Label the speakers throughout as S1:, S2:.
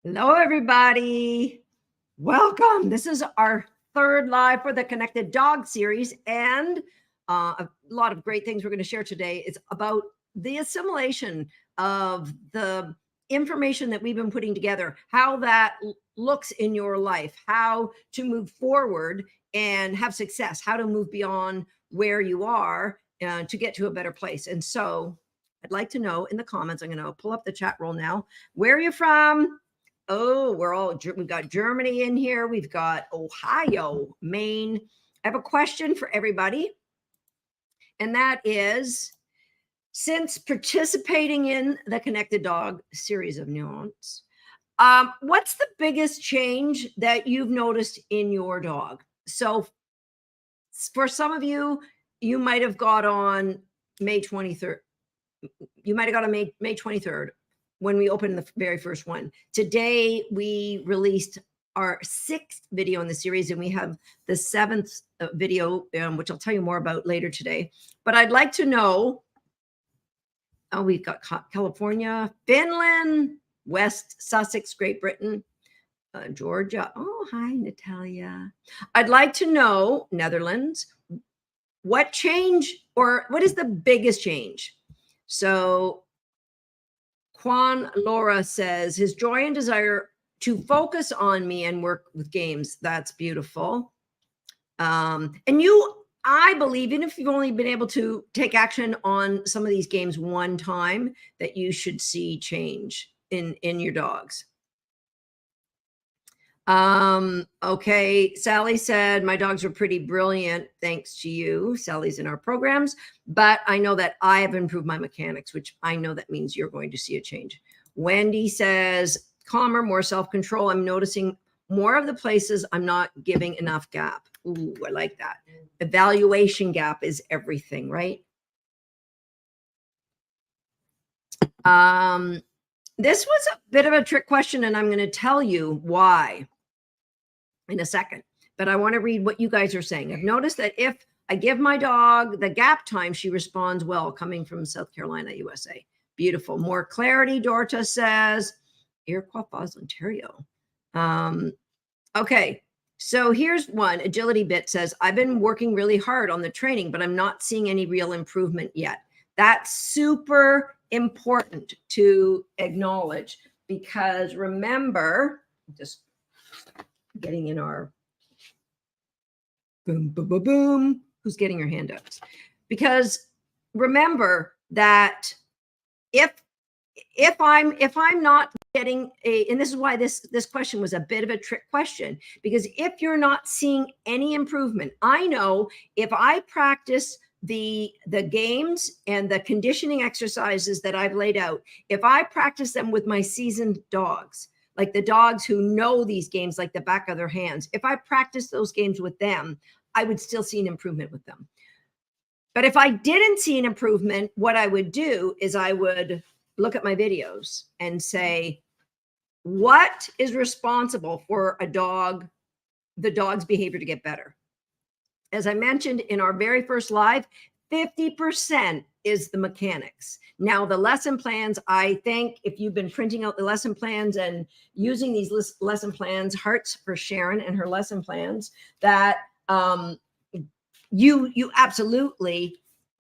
S1: Hello, everybody. Welcome. This is our third live for the Connected Dog series, and a lot of great things we're going to share today. It's about the assimilation of the information that we've been putting together, how that looks in your life, how to move forward and have success, how to move beyond where you are to get to a better place. And so I'd like to know in the comments, I'm going to pull up the chat roll now. Where are you from? Oh, we've got Germany in here. We've got Ohio, Maine. I have a question for everybody. And that is, since participating in the Connected Dog series of Nuance, what's the biggest change that you've noticed in your dog? So for some of you, you might have got on May 23rd. You might have got on May 23rd. When we opened the very first one. Today, we released our 6th video in the series, and we have the 7th video, which I'll tell you more about later today. But I'd like to know, we've got California, Finland, West Sussex, Great Britain, Georgia. Oh, hi, Natalia. I'd like to know, Netherlands, what change or what is the biggest change? So Juan Laura says his joy and desire to focus on me and work with games. That's beautiful. And I believe, even if you've only been able to take action on some of these games one time, that you should see change in your dogs. Okay. Sally said, my dogs are pretty brilliant. Thanks to you. Sally's in our programs, but I know that I have improved my mechanics, which I know that means you're going to see a change. Wendy says, calmer, more self-control. I'm noticing more of the places I'm not giving enough gap. Ooh, I like that. Evaluation gap is everything, right? This was a bit of a trick question, and I'm going to tell you why in a second, but I want to read what you guys are saying. I've noticed that if I give my dog the gap time, she responds well, coming from South Carolina, USA. Beautiful. More clarity, Dorta says. Iroquois Falls, Ontario. Okay, so here's one. Agility Bit says, I've been working really hard on the training, but I'm not seeing any real improvement yet. That's super important to acknowledge, because remember, just getting in our boom, boom, boom, boom. Who's getting your hand up? Because remember that if I'm not getting and this is why this question was a bit of a trick question, because if you're not seeing any improvement, I know if I practice the games and the conditioning exercises that I've laid out, if I practice them with my seasoned dogs, like the dogs who know these games like the back of their hands, if I practice those games with them, I would still see an improvement with them. But if I didn't see an improvement, what I would do is I would look at my videos and say, what is responsible for the dog's behavior to get better? As I mentioned in our very first live, 50% is the mechanics. Now, the lesson plans, I think if you've been printing out the lesson plans and using these lesson plans, hearts for Sharon and her lesson plans, that you absolutely,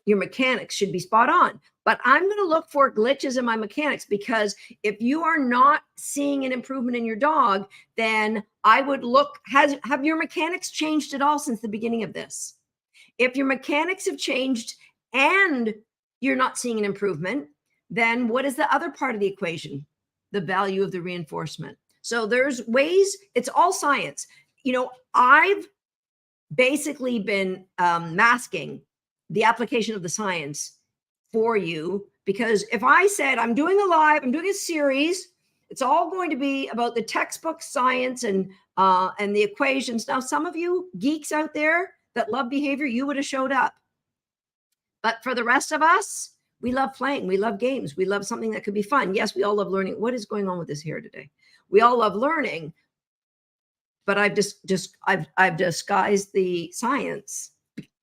S1: your mechanics should be spot on. But I'm going to look for glitches in my mechanics, because if you are not seeing an improvement in your dog, then I would look, have your mechanics changed at all since the beginning of this? If your mechanics have changed and you're not seeing an improvement, then what is the other part of the equation? The value of the reinforcement. So there's ways, it's all science. You know, I've basically been masking the application of the science for you, because if I said I'm doing a live, I'm doing a series, it's all going to be about the textbook science and the equations. Now, some of you geeks out there that love behavior, you would have showed up. But for the rest of us, we love playing. We love games. We love something that could be fun. Yes, we all love learning. What is going on with this hair today? We all love learning, but I've disguised the science.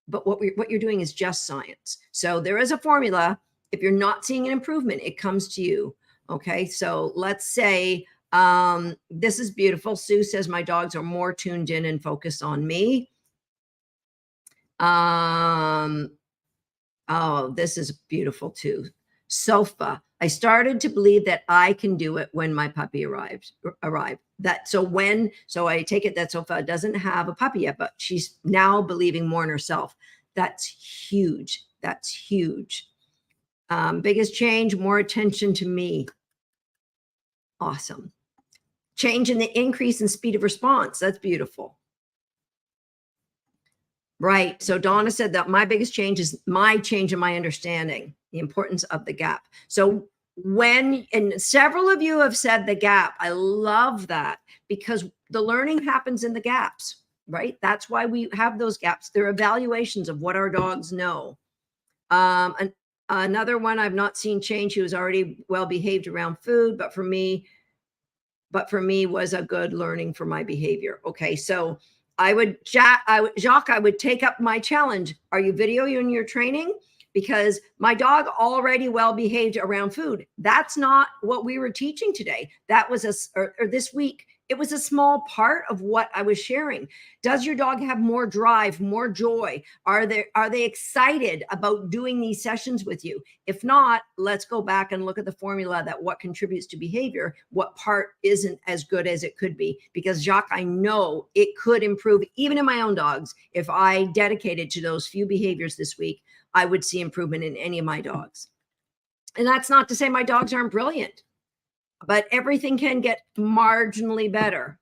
S1: But what you're doing is just science. So there is a formula. If you're not seeing an improvement, it comes to you. Okay, so let's say This is beautiful. Sue says my dogs are more tuned in and focused on me. Oh, this is beautiful too. Sofa. I started to believe that I can do it when my puppy arrived. So I take it that Sofa doesn't have a puppy yet, but she's now believing more in herself. That's huge. That's huge. Biggest change, more attention to me. Awesome. Change in the increase in speed of response. That's beautiful. Right. So Donna said that my biggest change is my change in my understanding, the importance of the gap. So and several of you have said the gap. I love that because the learning happens in the gaps, right? That's why we have those gaps. They're evaluations of what our dogs know. Another one I've not seen change. He was already well behaved around food, but for me was a good learning for my behavior. Okay, so Jacques, I would take up my challenge. Are you videoing your training? Because my dog already well behaved around food. That's not what we were teaching today. That was or this week. It was a small part of what I was sharing. Does your dog have more drive, more joy? Are they excited about doing these sessions with you? If not, let's go back and look at the formula that what contributes to behavior, what part isn't as good as it could be. Because Jacques, I know it could improve even in my own dogs. If I dedicated to those few behaviors this week, I would see improvement in any of my dogs. And that's not to say my dogs aren't brilliant, but everything can get marginally better.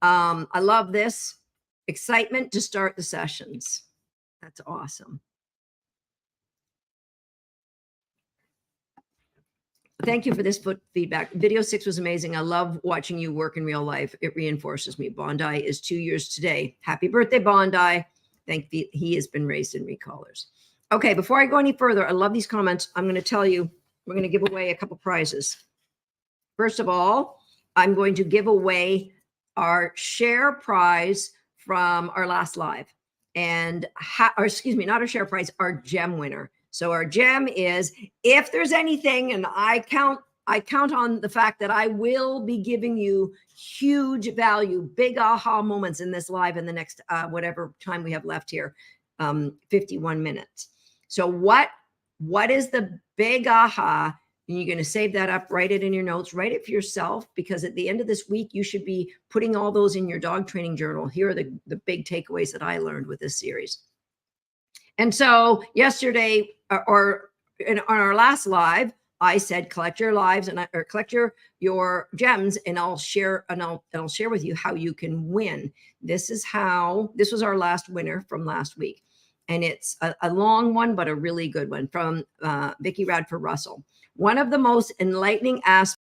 S1: I love this. Excitement to start the sessions. That's awesome. Thank you for this feedback. Video 6 was amazing. I love watching you work in real life. It reinforces me. Bondi is 2 years today. Happy birthday, Bondi. He has been raised in recallers. Okay, before I go any further, I love these comments. I'm going to tell you, we're going to give away a couple prizes. First of all, I'm going to give away our share prize from our last live. And, excuse me, not our share prize, our gem winner. So our gem is, if there's anything, and I count on the fact that I will be giving you huge value, big aha moments in this live in the next whatever time we have left here, 51 minutes. So what is the big aha? And you're going to save that up, write it in your notes, write it for yourself, because at the end of this week, you should be putting all those in your dog training journal. Here are the big takeaways that I learned with this series. And so yesterday, on our last live, I said, collect your lives or collect your gems, and I'll share with you how you can win. This was our last winner from last week. And it's a long one, but a really good one from Vicki Radford Russell. One of the most enlightening aspects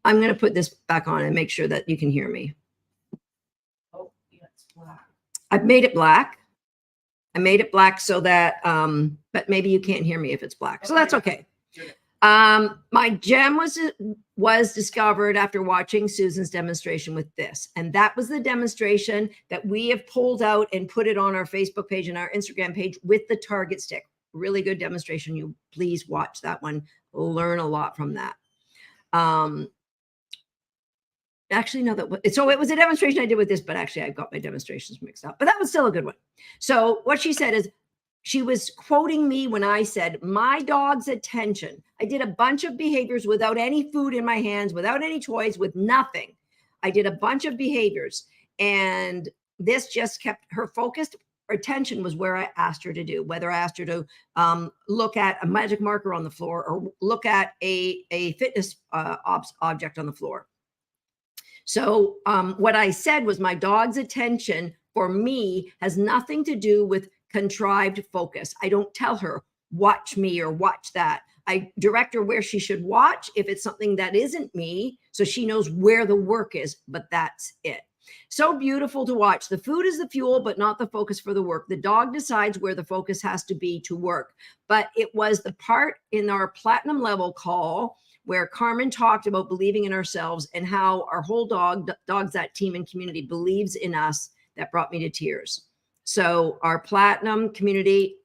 S1: I'm going to put this back on and make sure that you can hear me. Oh, yeah, it's black. I've made it black. I made it black so that, but maybe you can't hear me if it's black. So that's okay. My gem was discovered after watching Susan's demonstration with this. And that was the demonstration that we have pulled out and put it on our Facebook page and our Instagram page with the target stick. Really good demonstration. You please watch that one. Learn a lot from that. Actually, no, so it was a demonstration I did with this, but actually I got my demonstrations mixed up, but that was still a good one. So what she said is, she was quoting me when I said, my dog's attention. I did a bunch of behaviors without any food in my hands, without any toys, with nothing. I did a bunch of behaviors, and this just kept her focused. Her attention was where I asked her to do, whether I asked her to look at a magic marker on the floor or look at a fitness object on the floor. So what I said was, my dog's attention for me has nothing to do with contrived focus. I don't tell her, watch me or watch that. I direct her where she should watch if it's something that isn't me, so she knows where the work is, but that's it. So beautiful to watch. The food is the fuel, but not the focus for the work. The dog decides where the focus has to be to work. But it was the part in our platinum level call where Carmen talked about believing in ourselves and how our whole dogs, that team and community believes in us, that brought me to tears. So our platinum community,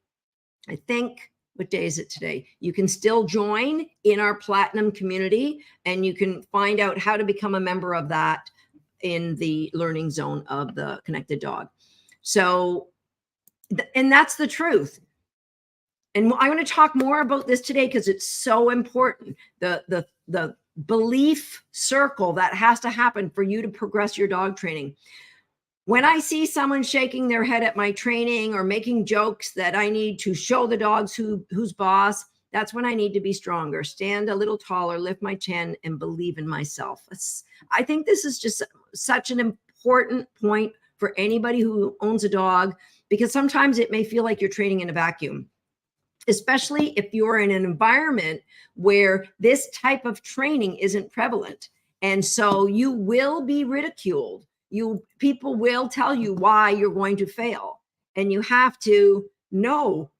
S1: I think, what day is it today? You can still join in our platinum community, and you can find out how to become a member of that in the learning zone of the Connected Dog. So, and that's the truth. And I want to talk more about this today because it's so important. The belief circle that has to happen for you to progress your dog training. When I see someone shaking their head at my training or making jokes that I need to show the dogs who's boss, that's when I need to be stronger, stand a little taller, lift my chin, and believe in myself. I think this is just such an important point for anybody who owns a dog, because sometimes it may feel like you're training in a vacuum, especially if you're in an environment where this type of training isn't prevalent. And so you will be ridiculed. People will tell you why you're going to fail. And you have to know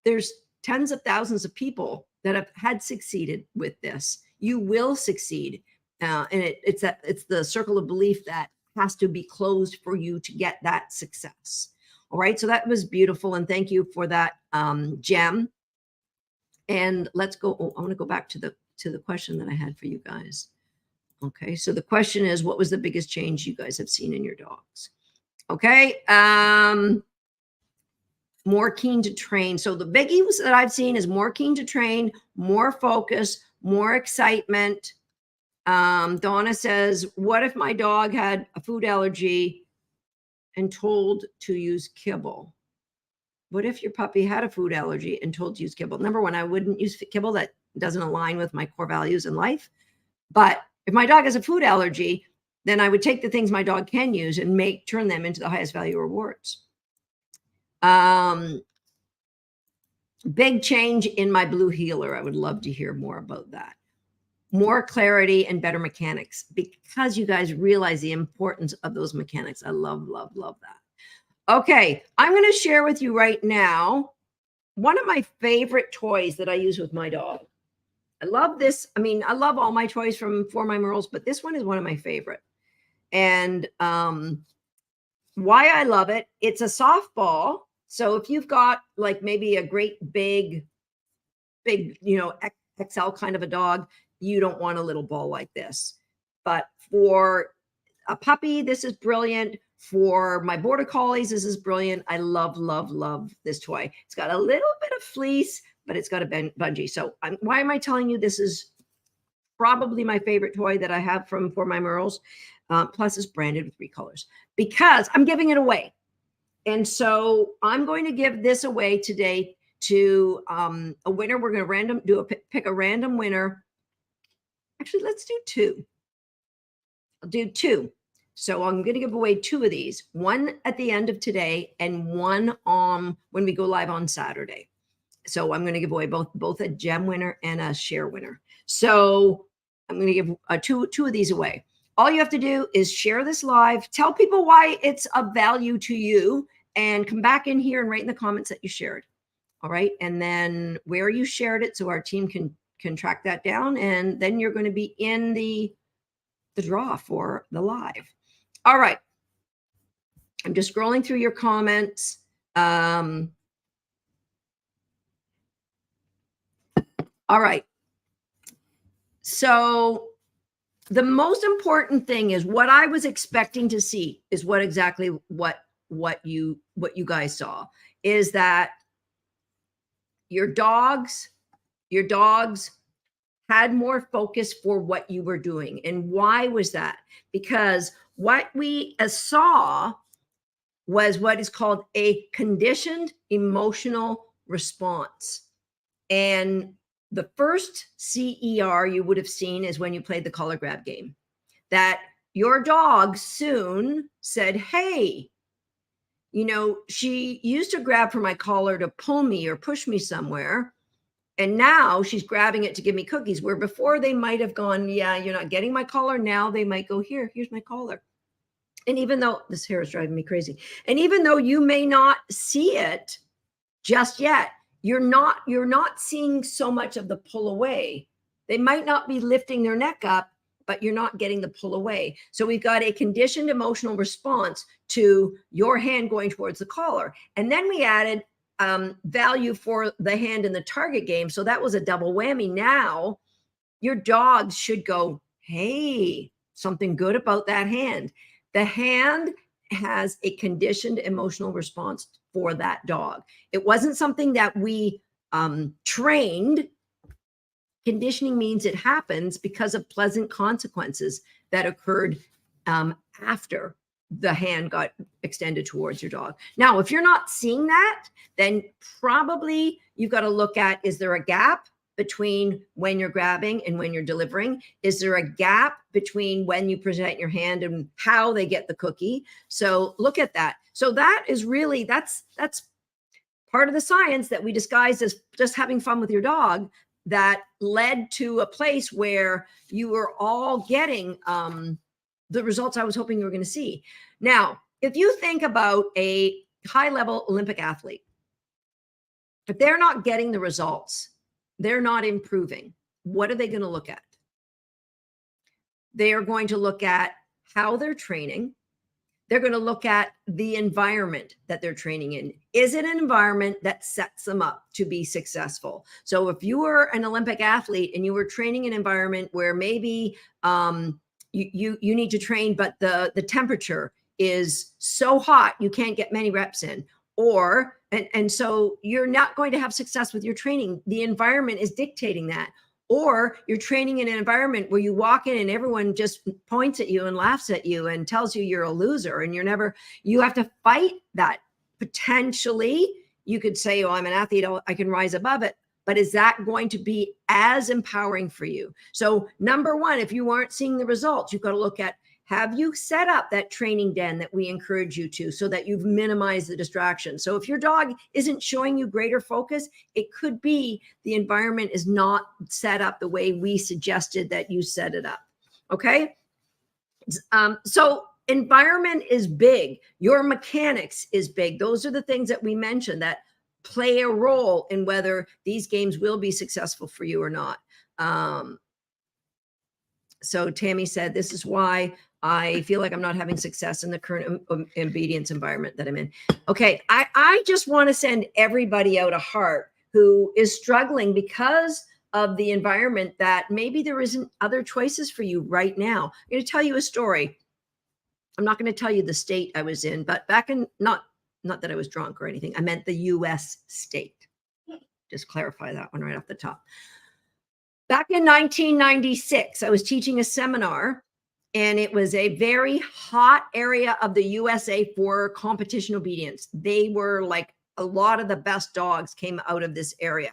S1: there's tens of thousands of people that have had succeeded with this. You will succeed. And it's the circle of belief that has to be closed for you to get that success. All right. So that was beautiful. And thank you for that, Jem. And let's go. Oh, I want to go back to the question that I had for you guys. Okay. So the question is, what was the biggest change you guys have seen in your dogs? Okay. More keen to train. So the biggies that I've seen is more keen to train, more focus, more excitement. Donna says, what if my dog had a food allergy and told to use kibble? What if your puppy had a food allergy and told to use kibble? Number one, I wouldn't use kibble. That doesn't align with my core values in life. But if my dog has a food allergy, then I would take the things my dog can use and turn them into the highest value rewards. Big change in my blue heeler. I would love to hear more about that. More clarity and better mechanics, because you guys realize the importance of those mechanics. I love, love, love that. Okay, I'm going to share with you right now one of my favorite toys that I use with my dog. I love this. I mean, I love all my toys from For My Merles, but this one is one of my favorite. And why I love it, it's a softball. So if you've got like maybe a great big, XL kind of a dog, you don't want a little ball like this. But for a puppy, this is brilliant. For my border collies, this is brilliant. I love, love, love this toy. It's got a little bit of fleece, but it's got a bungee. So why am I telling you this is probably my favorite toy that I have from For My Merles? Plus it's branded with 3 colors because I'm giving it away. And so I'm going to give this away today to a winner. We're going to pick a random winner. Actually, let's do 2. I'll do 2. So I'm going to give away 2 of these, one at the end of today and one when we go live on Saturday. So I'm going to give away both a gem winner and a share winner. So I'm going to give two of these away. All you have to do is share this live, tell people why it's of value to you, and come back in here and write in the comments that you shared. All right. And then where you shared it so our team can track that down. And then you're going to be in the draw for the live. All right. I'm just scrolling through your comments. All right. So the most important thing is what I was expecting to see is what you guys saw is that your dogs had more focus for what you were doing. And why was that? Because what we saw was what is called a conditioned emotional response. And the first CER you would have seen is when you played the collar grab game, that your dog soon said, hey, you know, she used to grab for my collar to pull me or push me somewhere. And now she's grabbing it to give me cookies, where before they might have gone, yeah, you're not getting my collar. Now they might go, here's my collar. And even though this hair is driving me crazy, and even though you may not see it just yet, you're not seeing so much of the pull away. They might not be lifting their neck up, but you're not getting the pull away. So we've got a conditioned emotional response to your hand going towards the collar. And then we added value for the hand in the target game. So that was a double whammy. Now your dogs should go, hey, something good about that hand. The hand has a conditioned emotional response for that dog. It wasn't something that we trained. Conditioning means it happens because of pleasant consequences that occurred after the hand got extended towards your dog. Now, if you're not seeing that, then probably you've got to look at, is there a gap between when you're grabbing and when you're delivering? Is there a gap between when you present your hand and how they get the cookie? So look at that. So that is really, that's part of the science that we disguised as just having fun with your dog, that led to a place where you were all getting the results I was hoping you were going to see. Now, if you think about a high-level Olympic athlete, if they're not getting the results, they're not improving, what are they going to look at? They are going to look at how they're training. They're going to look at the environment that they're training in. Is it an environment that sets them up to be successful? So if you were an Olympic athlete and you were training in an environment where maybe you need to train, but the temperature is so hot you can't get many reps in, or and so you're not going to have success with your training. The environment is dictating that. Or you're training in an environment where you walk in and everyone just points at you and laughs at you and tells you you're a loser, and you have to fight that. Potentially, you could say, oh, I'm an athlete, I can rise above it. But is that going to be as empowering for you? So number one, if you aren't seeing the results, you've got to look at, have you set up that training den that we encourage you to, so that you've minimized the distraction? So if your dog isn't showing you greater focus, it could be the environment is not set up the way we suggested that you set it up. Okay. So environment is big. Your mechanics is big. Those are the things that we mentioned that play a role in whether these games will be successful for you or not. So Tammy said, this is why I feel like I'm not having success in the current obedience environment that I'm in. Okay. I just want to send everybody out a heart who is struggling because of the environment, that maybe there isn't other choices for you right now. I'm going to tell you a story. I'm not going to tell you the state I was in, but back in, not that I was drunk or anything. I meant the US state. Just clarify that one right off the top. Back in 1996, I was teaching a seminar, and it was a very hot area of the USA for competition obedience. They were like, a lot of the best dogs came out of this area.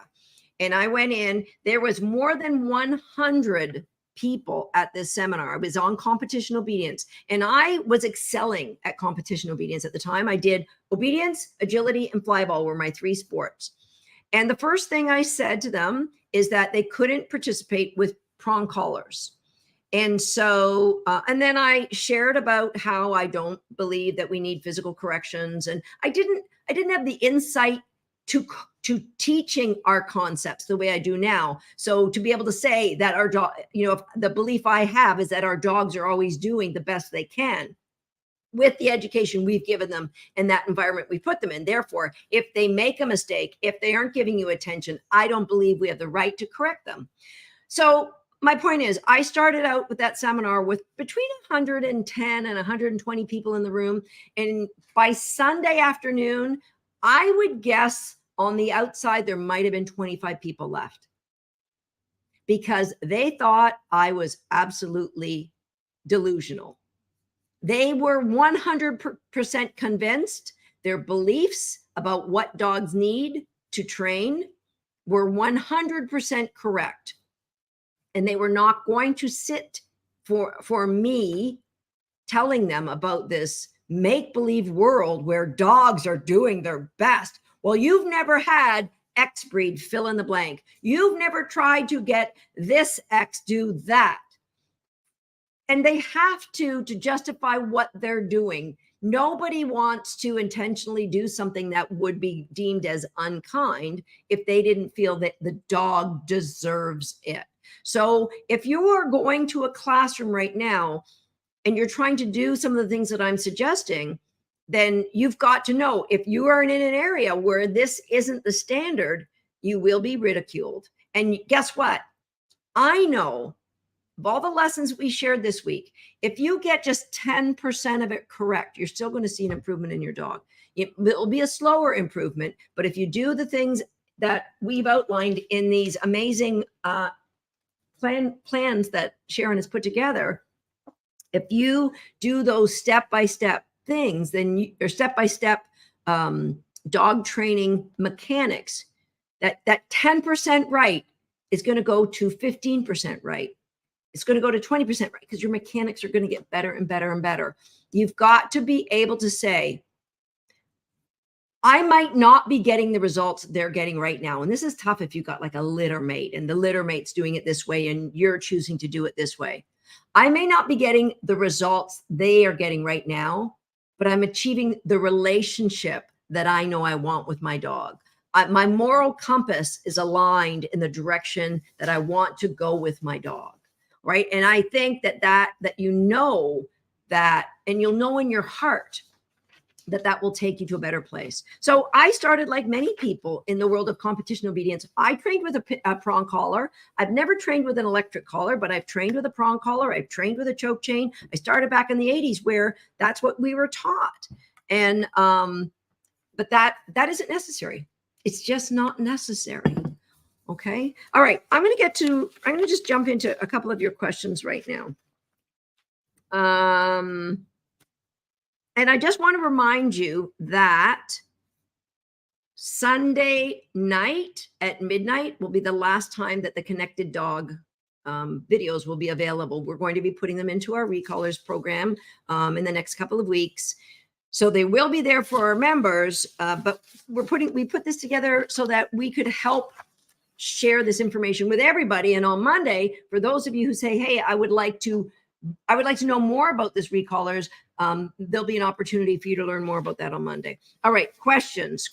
S1: And I went in, there was more than 100 people at this seminar. I was on competition obedience, and I was excelling at competition obedience at the time. I did obedience, agility, and flyball were my 3 sports. And the first thing I said to them is that they couldn't participate with prong collars. And so, and then I shared about how I don't believe that we need physical corrections. And I didn't have the insight to teaching our concepts the way I do now. So to be able to say that our dog, the belief I have is that our dogs are always doing the best they can with the education we've given them and that environment we put them in. Therefore, if they make a mistake, if they aren't giving you attention, I don't believe we have the right to correct them. So my point is, I started out with that seminar with between 110 and 120 people in the room. And by Sunday afternoon, I would guess on the outside, there might've been 25 people left, because they thought I was absolutely delusional. They were 100% convinced their beliefs about what dogs need to train were 100% correct. And they were not going to sit for me telling them about this make-believe world where dogs are doing their best. Well, you've never had X breed, fill in the blank. You've never tried to get this X do that. And they have to justify what they're doing. Nobody wants to intentionally do something that would be deemed as unkind if they didn't feel that the dog deserves it. So if you are going to a classroom right now and you're trying to do some of the things that I'm suggesting, then you've got to know, if you are in an area where this isn't the standard, you will be ridiculed. And guess what? I know of all the lessons we shared this week, if you get just 10% of it correct, you're still going to see an improvement in your dog. It will be a slower improvement, but if you do the things that we've outlined in these amazing plans that Sharon has put together, if you do those step-by-step things, then or step-by-step dog training mechanics, that 10% right is going to go to 15% right. It's going to go to 20% right, because your mechanics are going to get better and better and better. You've got to be able to say, I might not be getting the results they're getting right now. And this is tough if you've got like a litter mate and the litter mate's doing it this way and you're choosing to do it this way. I may not be getting the results they are getting right now, but I'm achieving the relationship that I know I want with my dog. My moral compass is aligned in the direction that I want to go with my dog. Right. And I think that you know that, and you'll know in your heart that will take you to a better place. So I started, like many people, in the world of competition obedience. I trained with a prong collar. I've never trained with an electric collar, but I've trained with a prong collar. I've trained with a choke chain. I started back in the 80s where that's what we were taught. And but that isn't necessary. It's just not necessary. Okay. All right. I'm going to just jump into a couple of your questions right now. And I just want to remind you that Sunday night at midnight will be the last time that the Connected Dog videos will be available. We're going to be putting them into our Recallers program in the next couple of weeks. So they will be there for our members, but we put this together so that we could help share this information with everybody. And on Monday, for those of you who say, hey, I would like to know more about this Recallers, there'll be an opportunity for you to learn more about that on Monday. All right, questions.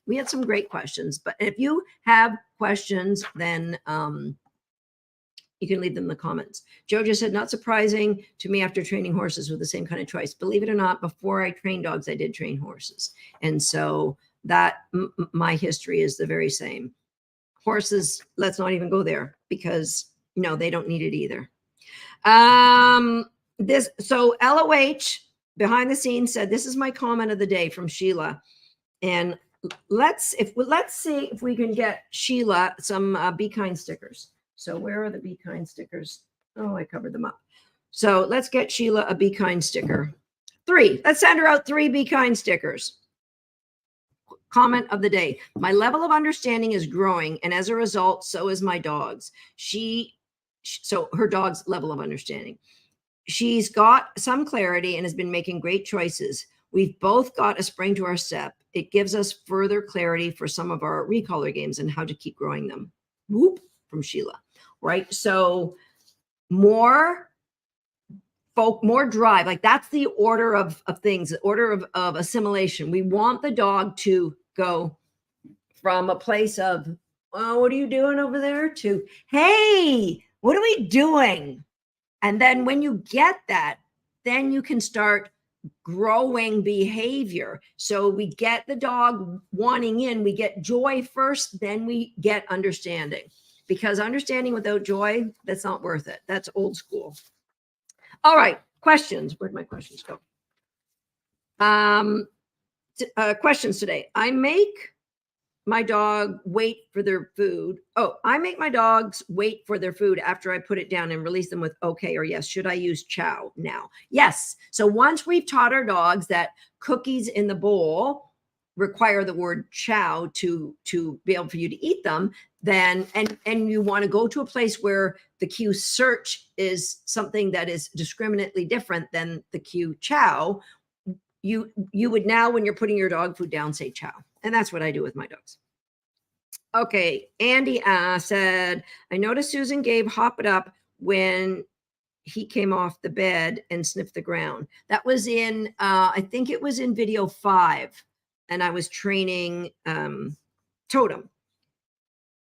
S1: We had some great questions, but if you have questions, then you can leave them in the comments. Joe just said, not surprising to me after training horses with the same kind of choice. Believe it or not, before I trained dogs, I did train horses. And so that my history is the very same. Horses, let's not even go there, because no, they don't need it either. So LOH behind the scenes said, this is my comment of the day from Sheila. And let's see if we can get Sheila some Be Kind stickers. So where are the Be Kind stickers? Oh, I covered them up. So let's get Sheila a Be Kind sticker. 3. Let's send her out 3 Be Kind stickers. Comment of the day. My level of understanding is growing, and as a result, so is my dog's. So her dog's level of understanding. She's got some clarity and has been making great choices. We've both got a spring to our step. It gives us further clarity for some of our recaller games and how to keep growing them. Whoop, from Sheila. Right? So more drive. Like, that's the order of things, the order of assimilation. We want the dog to go from a place of, oh, what are you doing over there, to, hey, what are we doing? And then when you get that, then you can start growing behavior. So we get the dog wanting in, we get joy first, then we get understanding. Because understanding without joy, that's not worth it. That's old school. All right, questions. Where'd my questions go? Questions today. I make my dog wait for their food. I make my dogs wait for their food after I put it down and release them with okay or yes. Should I use chow now? Yes. So once we've taught our dogs that cookies in the bowl require the word chow to be able for you to eat them, then and you want to go to a place where the cue search is something that is discriminately different than the cue chow, you would now, when you're putting your dog food down, say chow. And that's what I do with my dogs. Okay, Andy said, I noticed Susan gave Hop It Up when he came off the bed and sniffed the ground. That was in, I think it was in video 5, and I was training Totem.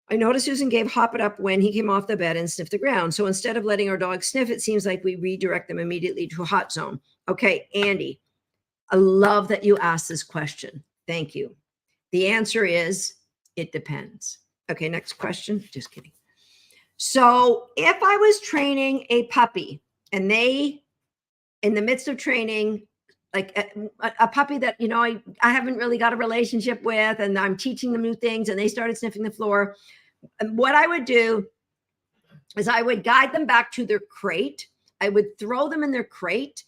S1: I noticed Susan gave Hop It Up when he came off the bed and sniffed the ground. So instead of letting our dog sniff, it seems like we redirect them immediately to a hot zone. Okay, Andy, I love that you asked this question. Thank you. The answer is, it depends. Okay, next question. Just kidding. So if I was training a puppy and they, in the midst of training, like a puppy that, you know, I haven't really got a relationship with, and I'm teaching them new things, and they started sniffing the floor, what I would do is I would guide them back to their crate. I would throw them in their crate,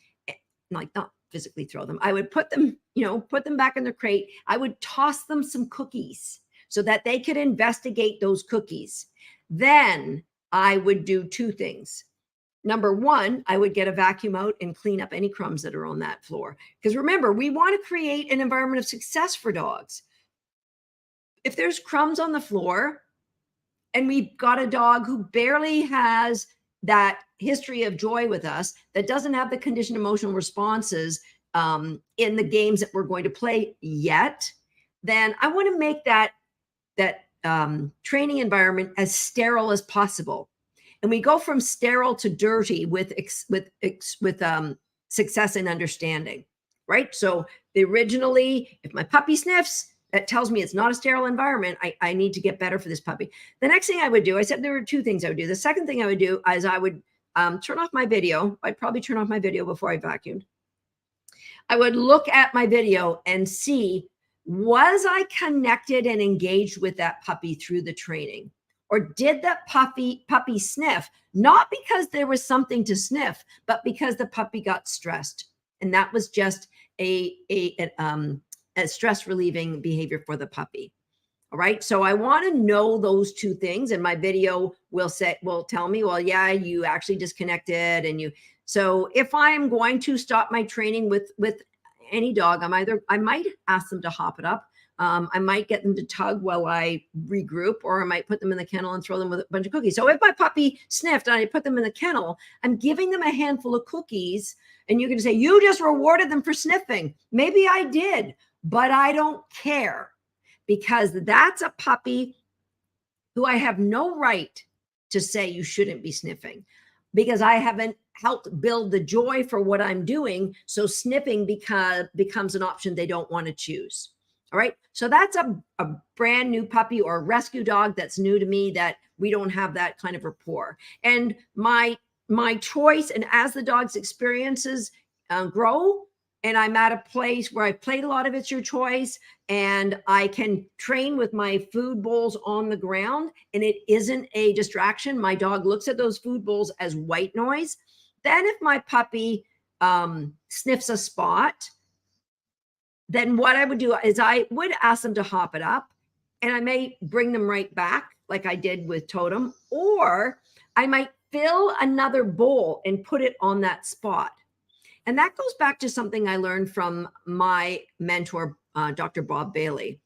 S1: like not physically throw them. I would put them, you know, put them back in their crate. I would toss them some cookies so that they could investigate those cookies. Then I would do 2 things. Number 1, I would get a vacuum out and clean up any crumbs that are on that floor. Because remember, we want to create an environment of success for dogs. If there's crumbs on the floor and we've got a dog who barely has that history of joy with us, that doesn't have the conditioned emotional responses in the games that we're going to play yet, then I want to make that training environment as sterile as possible. And we go from sterile to dirty with success and understanding, right? So originally, if my puppy sniffs, that tells me it's not a sterile environment. I need to get better for this puppy. The next thing I would do, I said there were 2 things I would do. The second thing I would do is I would turn off my video. I'd probably turn off my video before I vacuumed. I would look at my video and see, was I connected and engaged with that puppy through the training? Or did that puppy sniff, not because there was something to sniff, but because the puppy got stressed? And that was just a stress relieving behavior for the puppy. All right. So I want to know those 2 things. And my video will tell me, well, yeah, you actually disconnected. And so if I am going to stop my training with any dog, I might ask them to Hop It Up. I might get them to tug while I regroup, or I might put them in the kennel and throw them with a bunch of cookies. So if my puppy sniffed and I put them in the kennel, I'm giving them a handful of cookies, and you're going to say, you just rewarded them for sniffing. Maybe I did, but I don't care, because that's a puppy who I have no right to say you shouldn't be sniffing, because I haven't helped build the joy for what I'm doing. So sniffing becomes an option they don't want to choose. All right. So that's a brand new puppy or rescue dog that's new to me, that we don't have that kind of rapport. And my choice, and as the dog's experiences grow, and I'm at a place where I've played a lot of It's Your Choice, and I can train with my food bowls on the ground, and it isn't a distraction. My dog looks at those food bowls as white noise. Then if my puppy sniffs a spot, then what I would do is I would ask them to Hop It Up, and I may bring them right back like I did with Totem, or I might fill another bowl and put it on that spot. And that goes back to something I learned from my mentor, Dr. Bob Bailey.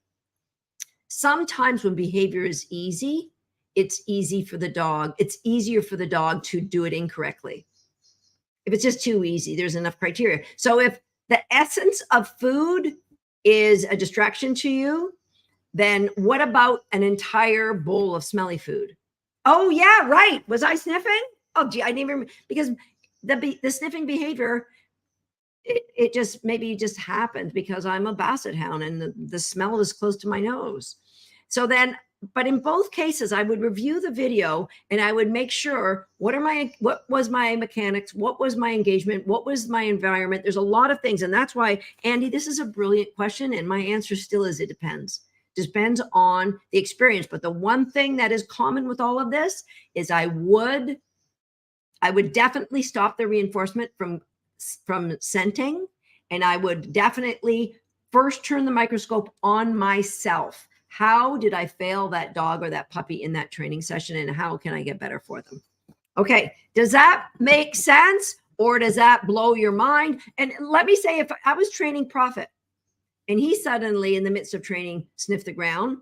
S1: Sometimes when behavior is easy, it's easy for the dog. It's easier for the dog to do it incorrectly. If it's just too easy, there's enough criteria. So if the essence of food is a distraction to you, then what about an entire bowl of smelly food? Oh yeah, right. Was I sniffing? Oh gee, I didn't even, because the sniffing behavior, it just happened because I'm a Basset Hound and the smell is close to my nose. So then, but in both cases, I would review the video and I would make sure, what was my mechanics? What was my engagement? What was my environment? There's a lot of things. And that's why, Andy, this is a brilliant question. And my answer still is, it depends. Depends on the experience. But the one thing that is common with all of this is I would definitely stop the reinforcement from scenting. And I would definitely first turn the microscope on myself. How did I fail that dog or that puppy in that training session, and how can I get better for them? Okay, does that make sense, or does that blow your mind? And let me say, if I was training Prophet and he suddenly in the midst of training sniffed the ground,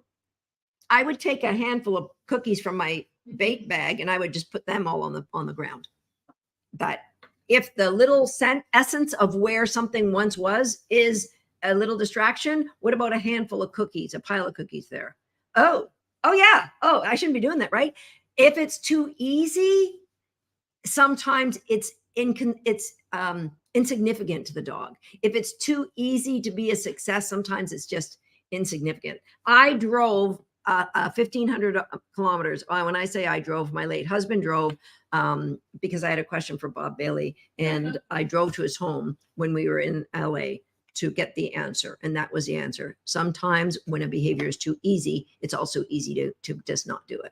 S1: I would take a handful of cookies from my bait bag and I would just put them all on the ground. But if the little essence of where something once was is a little distraction, what about a handful of cookies, a pile of cookies there? Oh yeah. Oh, I shouldn't be doing that, right? If it's too easy, sometimes it's insignificant to the dog. If it's too easy to be a success, sometimes it's just insignificant. I drove 1,500 kilometers. When I say I drove, my late husband drove, because I had a question for Bob Bailey, and I drove to his home when we were in LA to get the answer. And that was the answer. Sometimes when a behavior is too easy, it's also easy to just not do it.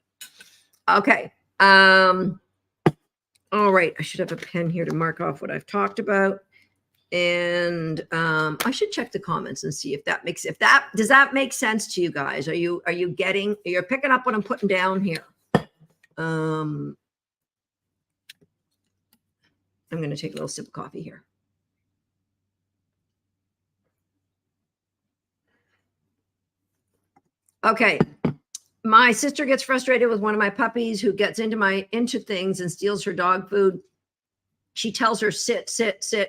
S1: Okay. All right. I should have a pen here to mark off what I've talked about. And I should check the comments and see if that does that make sense to you guys? You're picking up what I'm putting down here. I'm going to take a little sip of coffee here. Okay. My sister gets frustrated with one of my puppies who gets into things and steals her dog food. She tells her, sit.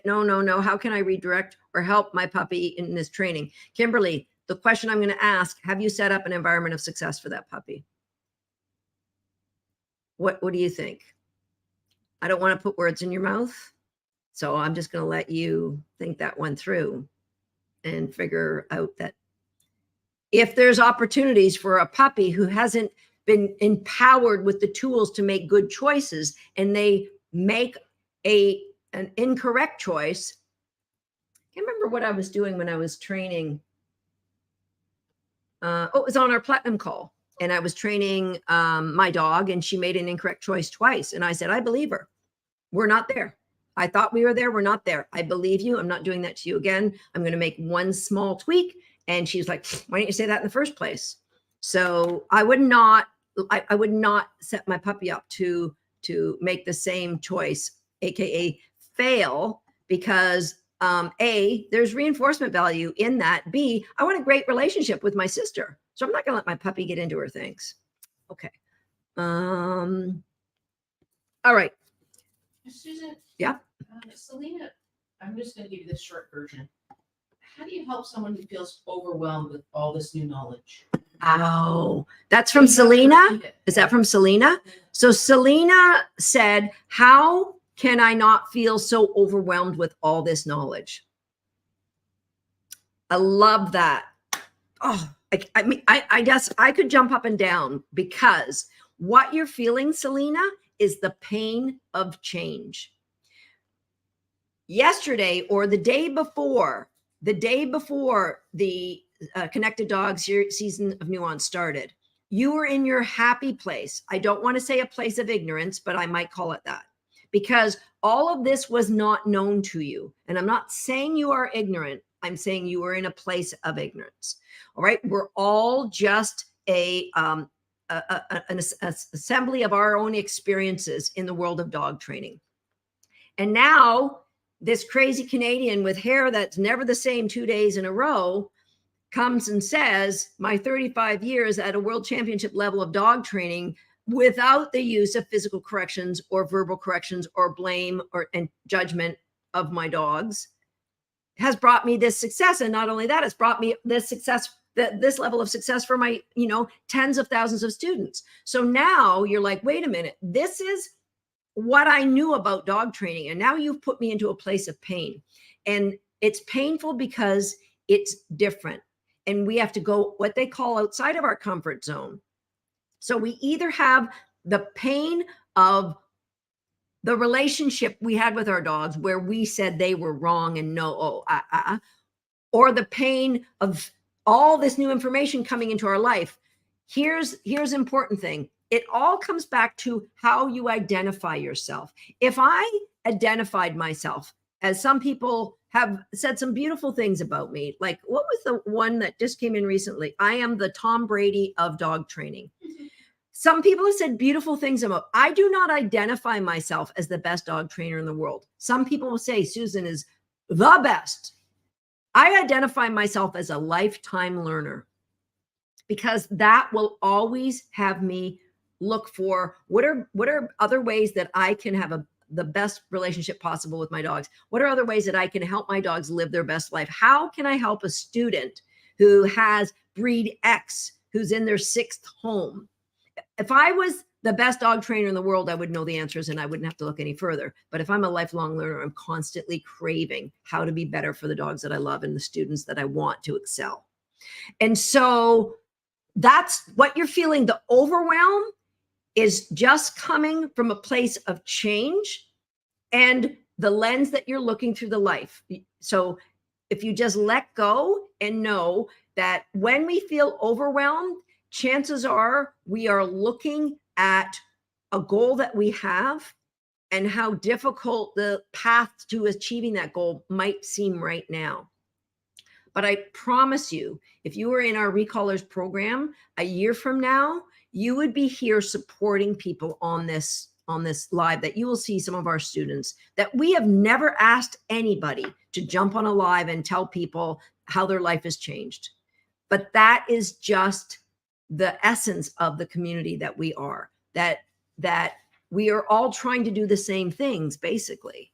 S1: No. How can I redirect or help my puppy in this training? Kimberly, the question I'm going to ask, have you set up an environment of success for that puppy? What do you think? I don't want to put words in your mouth, so I'm just going to let you think that one through and figure out that if there's opportunities for a puppy who hasn't been empowered with the tools to make good choices and they make an incorrect choice. I can't remember what I was doing when I was training. It was on our platinum call, and I was training my dog, and she made an incorrect choice twice. And I said, I believe her. We're not there. I thought we were there. We're not there. I believe you. I'm not doing that to you again. I'm going to make one small tweak. And she's like, why didn't you say that in the first place? So I would not set my puppy up to make the same choice, AKA fail, because A, there's reinforcement value in that. B, I want a great relationship with my sister. So I'm not going to let my puppy get into her things. Okay. All right.
S2: Susan.
S1: Yeah.
S2: Selena, I'm just going to give you the short version. How do you help someone who feels overwhelmed with all this new knowledge?
S1: Oh, that's from Selena. Is that from Selena? So Selena said, how can I not feel so overwhelmed with all this knowledge? I love that. Oh, I mean, I guess I could jump up and down, because what you're feeling, Selena, is the pain of change. Yesterday or the day before the Connected Dogs season of Nuance started, you were in your happy place. I don't want to say a place of ignorance, but I might call it that, because all of this was not known to you. And I'm not saying you are ignorant. I'm saying you are in a place of ignorance. All right. We're all just an assembly of our own experiences in the world of dog training. And now this crazy Canadian with hair that's never the same 2 days in a row comes and says, my 35 years at a world championship level of dog training without the use of physical corrections or verbal corrections or blame and judgment of my dogs has brought me this success. And not only that, it's brought me this success, this level of success for my, tens of thousands of students. So now you're like, wait a minute, this is what I knew about dog training. And now you've put me into a place of pain. And it's painful because it's different. And we have to go what they call outside of our comfort zone. So we either have the pain of the relationship we had with our dogs where we said they were wrong and no, or the pain of all this new information coming into our life. Here's an important thing. It all comes back to how you identify yourself. If I identified myself, as some people have said some beautiful things about me. Like, what was the one that just came in recently? I am the Tom Brady of dog training. Some people have said beautiful things about. I do not identify myself as the best dog trainer in the world. Some people will say Susan is the best. I identify myself as a lifetime learner, because that will always have me look for what are other ways that I can have the best relationship possible with my dogs. What are other ways that I can help my dogs live their best life? How can I help a student who has breed X, who's in their 6th home? If I was the best dog trainer in the world, I would know the answers and I wouldn't have to look any further. But if I'm a lifelong learner, I'm constantly craving how to be better for the dogs that I love and the students that I want to excel. And so that's what you're feeling. The overwhelm is just coming from a place of change and the lens that you're looking through the life. So if you just let go and know that when we feel overwhelmed, chances are we are looking at a goal that we have and how difficult the path to achieving that goal might seem right now. But I promise you, if you were in our Recallers program a year from now, you would be here supporting people on this live, that you will see some of our students that we have never asked anybody to jump on a live and tell people how their life has changed. But that is just the essence of the community that we are, that we are all trying to do the same things, basically.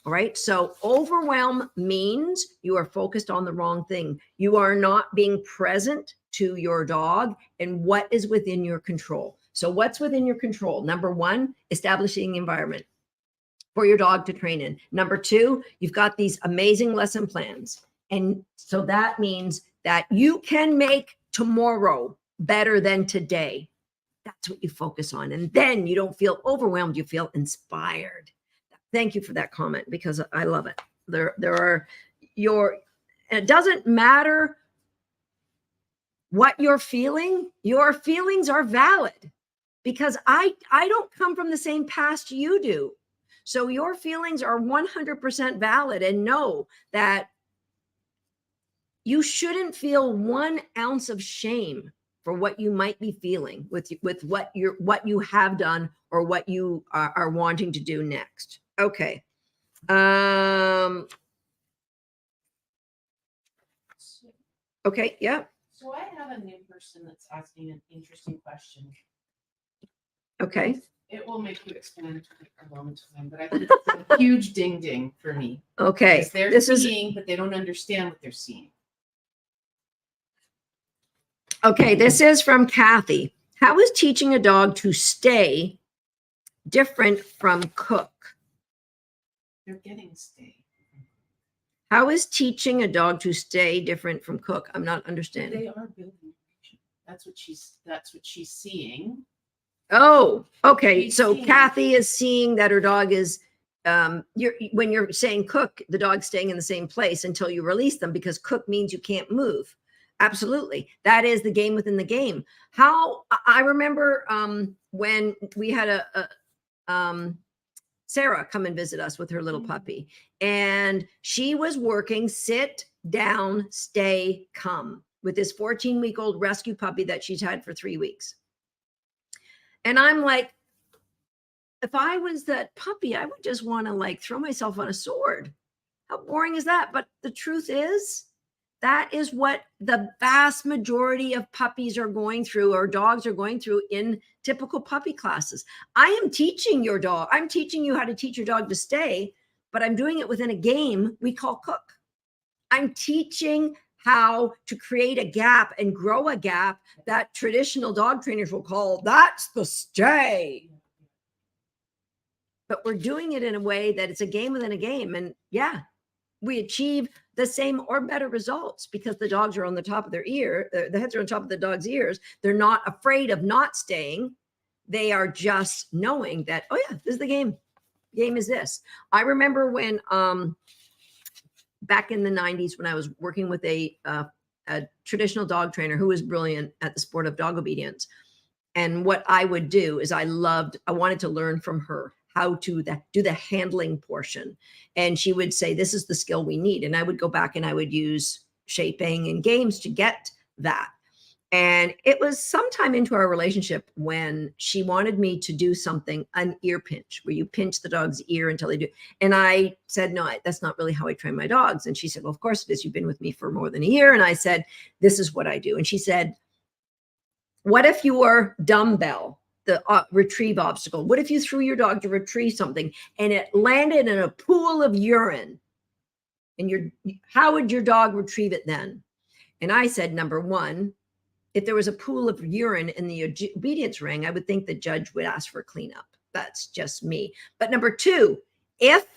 S1: All right. So overwhelm means you are focused on the wrong thing. You are not being present to your dog and what is within your control. So what's within your control? Number 1, establishing the environment for your dog to train in. Number 2, you've got these amazing lesson plans. And so that means that you can make tomorrow better than today. That's what you focus on. And then you don't feel overwhelmed. You feel inspired. Thank you for that comment, because I love it. It doesn't matter what you're feeling. Your feelings are valid, because I don't come from the same past you do. So your feelings are 100% valid, and know that you shouldn't feel 1 ounce of shame for what you might be feeling with what you have done or what you are wanting to do next. Okay. Okay. Yeah.
S2: So I have a new person that's asking an interesting question.
S1: Okay.
S2: It will make you expand a long time, but I think it's a huge ding ding for me.
S1: Okay.
S2: Because they're seeing, but they don't understand what they're seeing.
S1: Okay. This is from Kathy. How is teaching a dog to stay different from cook?
S2: They're getting stay.
S1: How is teaching a dog to stay different from cook? I'm not understanding.
S2: They are building. That's what she's seeing.
S1: Oh, okay.
S2: She's
S1: So
S2: seeing.
S1: Kathy is seeing that her dog is, when you're saying cook, the dog's staying in the same place until you release them, because cook means you can't move. Absolutely. That is the game within the game. I remember when we had Sarah come and visit us with her little puppy, and she was working sit, down, stay, come with this 14-week-old rescue puppy that she's had for 3 weeks. And I'm like, if I was that puppy, I would just want to throw myself on a sword. How boring is that? But the truth is, that is what the vast majority of puppies are going through, or dogs are going through in typical puppy classes. I am teaching your dog. I'm teaching you how to teach your dog to stay, but I'm doing it within a game we call cook. I'm teaching how to create a gap and grow a gap that traditional dog trainers will call, that's the stay. But we're doing it in a way that it's a game within a game. And yeah, we achieve the same or better results because the dogs are on the top of their ear. The heads are on top of the dog's ears. They're not afraid of not staying. They are just knowing that, oh yeah, this is the game. Game is this. I remember when, back in the 90s, when I was working with a traditional dog trainer who was brilliant at the sport of dog obedience. And what I would do is I wanted to learn from her how to do the handling portion. And she would say, this is the skill we need. And I would go back and I would use shaping and games to get that. And it was sometime into our relationship when she wanted me to do something, an ear pinch, where you pinch the dog's ear until they do. And I said, no, that's not really how I train my dogs. And she said, well, of course it is. You've been with me for more than a year. And I said, this is what I do. And she said, what if you were dumbbell, the retrieve obstacle? What if you threw your dog to retrieve something and it landed in a pool of urine? And how would your dog retrieve it then? And I said, number one, if there was a pool of urine in the obedience ring, I would think the judge would ask for cleanup. That's just me. But number two, if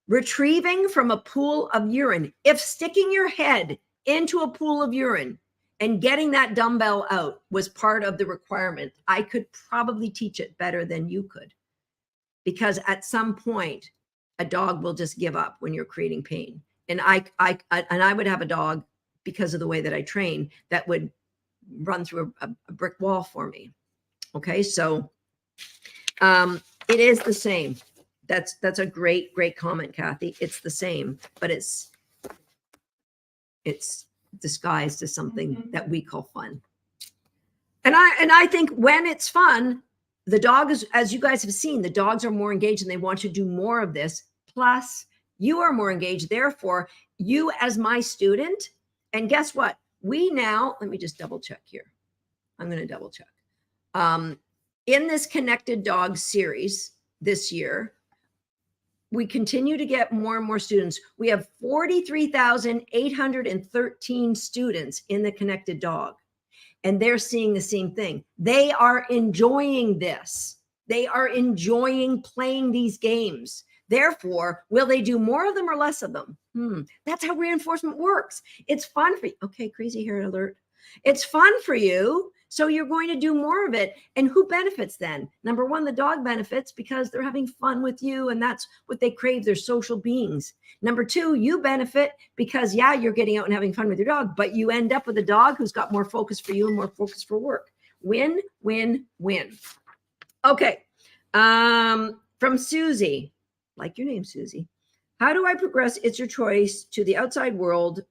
S1: retrieving from a pool of urine, if sticking your head into a pool of urine and getting that dumbbell out was part of the requirement, I could probably teach it better than you could. Because at some point, a dog will just give up when you're creating pain. And I would have a dog, because of the way that I train, that would run through a brick wall for me. Okay, so it is the same. That's a great comment, Kathy. It's the same, but it's disguised as something that we call fun. And I think when it's fun, the dog is, as you guys have seen, the dogs are more engaged and they want to do more of this. Plus, you are more engaged. Therefore, you as my student, and guess what? We now, let me just double check here. I'm going to double check. In this Connected Dog series this year, we continue to get more and more students. We have 43,813 students in the Connected Dog, and they're seeing the same thing. They are enjoying this. They are enjoying playing these games. Therefore, will they do more of them or less of them? That's how reinforcement works. It's fun for you. Okay, crazy hair alert. It's fun for you, so you're going to do more of it. And who benefits then? Number one, the dog benefits because they're having fun with you, and that's what they crave. They're social beings. Number two, you benefit because, yeah, you're getting out and having fun with your dog, but you end up with a dog who's got more focus for you and more focus for work. Win, win, win. Okay. From Susie. Like your name, Susie. How do I progress It's Your Choice to the outside world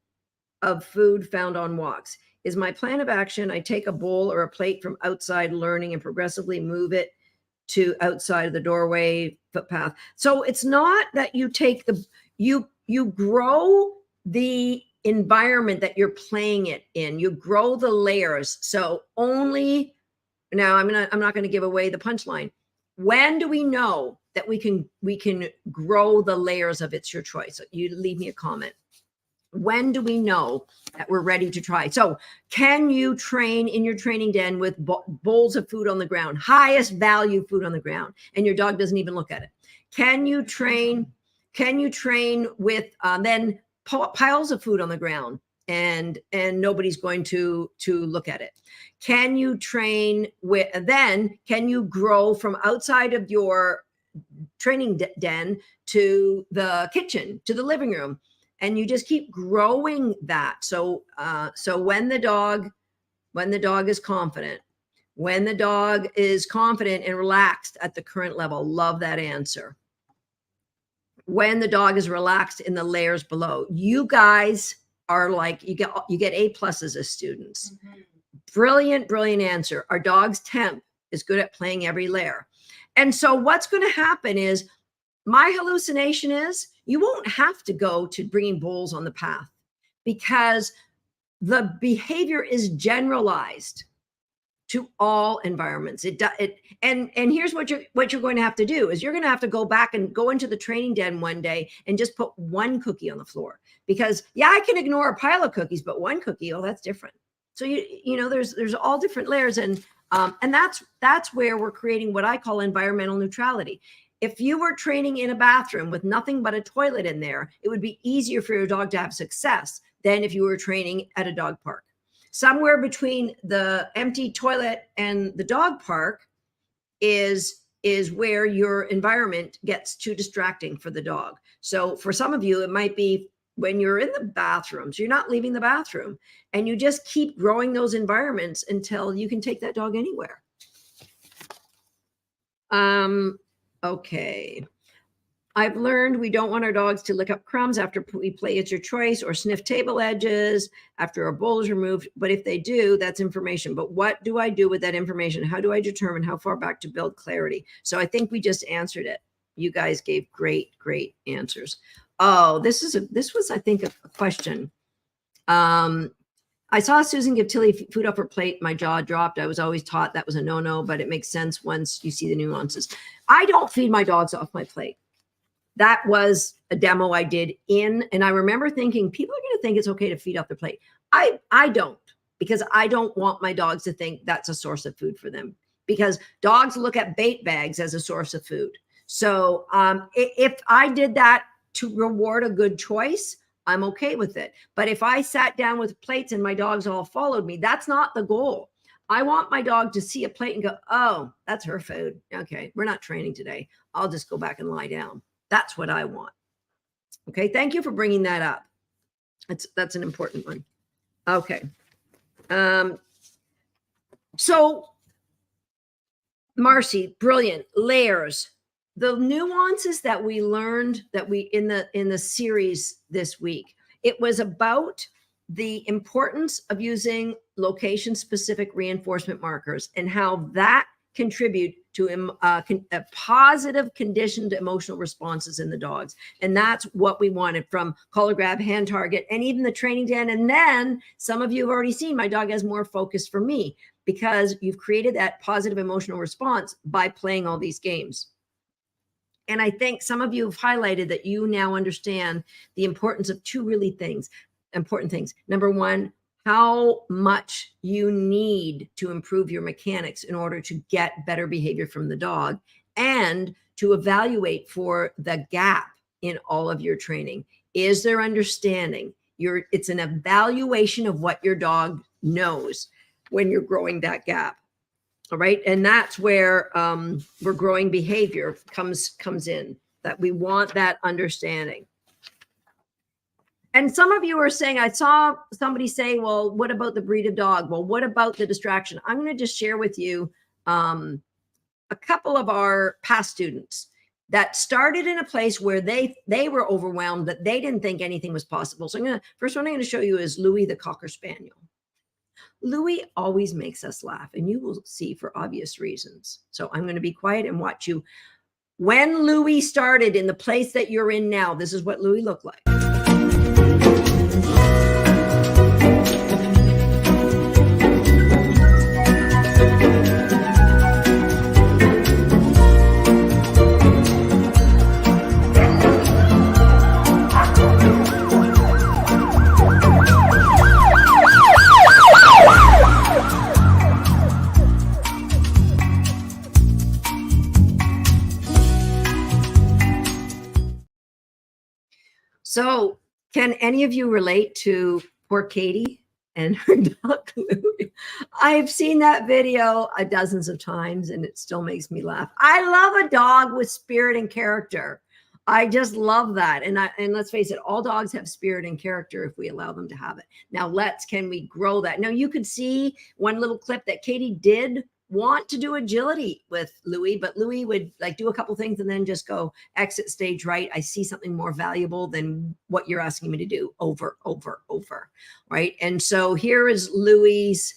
S1: of food found on walks? Is my plan of action, I take a bowl or a plate from outside learning and progressively move it to outside of the doorway, footpath. So it's not that you take you grow the environment that you're playing it in. You grow the layers. So only, now I'm not going to give away the punchline. When do we know that we can grow the layers of It's Your Choice? So you leave me a comment. When do we know that we're ready to try? So can you train in your training den with bowls of food on the ground, highest value food on the ground, and your dog doesn't even look at it? Can you train with then piles of food on the ground and nobody's going to look at it? Can you train with, then can you grow from outside of your training den to the kitchen, to the living room? And you just keep growing that. So when the dog is confident, when the dog is confident and relaxed at the current level, love that answer. When the dog is relaxed in the layers below, you guys are like, you get A+ as students. Brilliant answer. Our dog's temp is good at playing every layer. And so what's going to happen is, my hallucination is you won't have to go to bringing bowls on the path because the behavior is generalized to all environments. And here's what you're going to have to do is you're going to have to go back and go into the training den one day and just put one cookie on the floor, because yeah, I can ignore a pile of cookies, but one cookie, oh, that's different. So you know, there's all different layers, and that's where we're creating what I call environmental neutrality. If you were training in a bathroom with nothing but a toilet in there, it would be easier for your dog to have success than if you were training at a dog park. Somewhere between the empty toilet and the dog park is where your environment gets too distracting for the dog. So for some of you, it might be when you're in the bathrooms, you're not leaving the bathroom, and you just keep growing those environments until you can take that dog anywhere. Okay. I've learned we don't want our dogs to lick up crumbs after we play It's Your Choice or sniff table edges after a bowl is removed. But if they do, that's information. But what do I do with that information? How do I determine how far back to build clarity? So I think we just answered it. You guys gave great answers. Oh, this was, I think, a question. I saw Susan give Tilly food off her plate. My jaw dropped. I was always taught that was a no-no, but it makes sense once you see the nuances. I don't feed my dogs off my plate. That was a demo I did and I remember thinking people are going to think it's okay to feed off their plate. I don't, because I don't want my dogs to think that's a source of food for them, because dogs look at bait bags as a source of food. So if I did that to reward a good choice, I'm okay with it. But if I sat down with plates and my dogs all followed me, that's not the goal. I want my dog to see a plate and go, oh, that's her food. Okay, we're not training today. I'll just go back and lie down. That's what I want. Okay, thank you for bringing that up. That's an important one. Okay. So Marcy, brilliant. Layers. The nuances that we learned that we in the series this week, it was about the importance of using location specific reinforcement markers and how that contribute to a positive conditioned emotional responses in the dogs. And that's what we wanted from collar grab, hand target, and even the training den. And then some of you have already seen my dog has more focus for me, because you've created that positive emotional response by playing all these games. And I think some of you have highlighted that you now understand the importance of two important things. Number one, how much you need to improve your mechanics in order to get better behavior from the dog, and to evaluate for the gap in all of your training. Is there understanding? It's an evaluation of what your dog knows when you're growing that gap. All right. And that's where we're growing behavior comes in, that we want that understanding. And some of you are saying, I saw somebody say, well, what about the breed of dog? Well, what about the distraction? I'm going to just share with you a couple of our past students that started in a place where they were overwhelmed, that they didn't think anything was possible. So first one I'm going to show you is Louis the Cocker Spaniel. Louis always makes us laugh, and you will see for obvious reasons. So I'm going to be quiet and watch you. When Louis started in the place that you're in now, this is what Louis looked like. So can any of you relate to poor Katie and her dog Louie? I've seen that video dozens of times and it still makes me laugh. I love a dog with spirit and character. I just love that. And let's face it, all dogs have spirit and character if we allow them to have it. Now can we grow that? Now you could see one little clip that Katie did want to do agility with Louis, but Louis would like do a couple things and then just go exit stage right. I see something more valuable than what you're asking me to do over, right? And so here is Louis.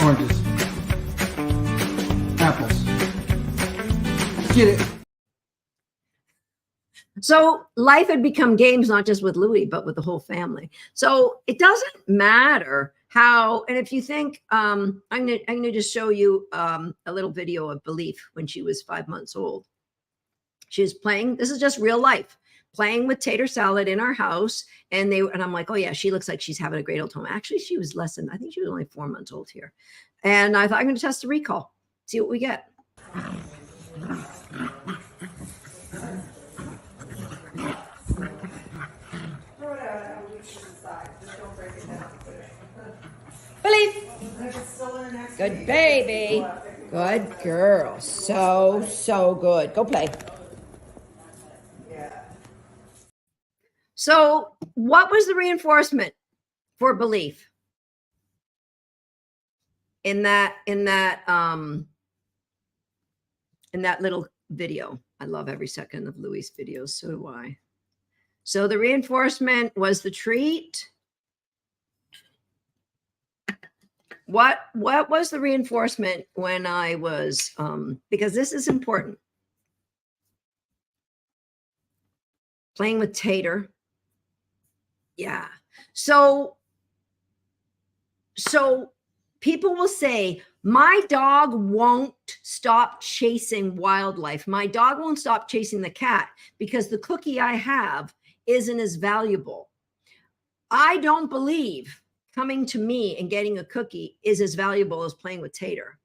S3: Oranges. Apples. Get it.
S1: So life had become games, not just with Louis, but with the whole family. So it doesn't matter how, and if you think, I'm gonna just show you a little video of Belief when she was 5 months old. She was playing, this is just real life, playing with tater salad in our house. And I'm like, oh yeah, she looks like she's having a great old time. Actually, she was less than, I think she was only 4 months old here. And I thought I'm going to test the recall, see what we get. Believe. Good baby. Good girl. So good. Go play. So what was the reinforcement for belief in that little video? I love every second of Louie's videos. So do I. So the reinforcement was the treat. What was the reinforcement when I was, because this is important. Playing with Tater. Yeah. So people will say, my dog won't stop chasing wildlife. My dog won't stop chasing the cat because the cookie I have isn't as valuable. I don't believe coming to me and getting a cookie is as valuable as playing with Tater.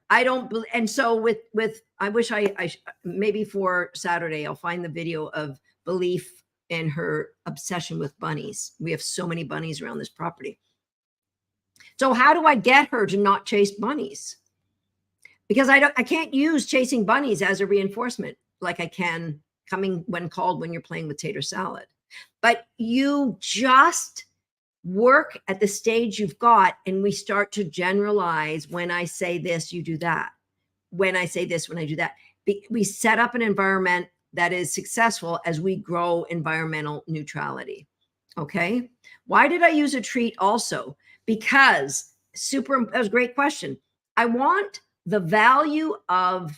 S1: I don't believe. And so with I wish I maybe for Saturday, I'll find the video of Belief and her obsession with bunnies. We have so many bunnies around this property. So how do I get her to not chase bunnies? Because I can't use chasing bunnies as a reinforcement like I can coming when called when you're playing with tater salad. But you just work at the stage you've got, and we start to generalize. When I say this, you do that. When I say this, when I do that. We set up an environment that is successful as we grow environmental neutrality. Okay. Why did I use a treat also? Because that was a great question. I want the value of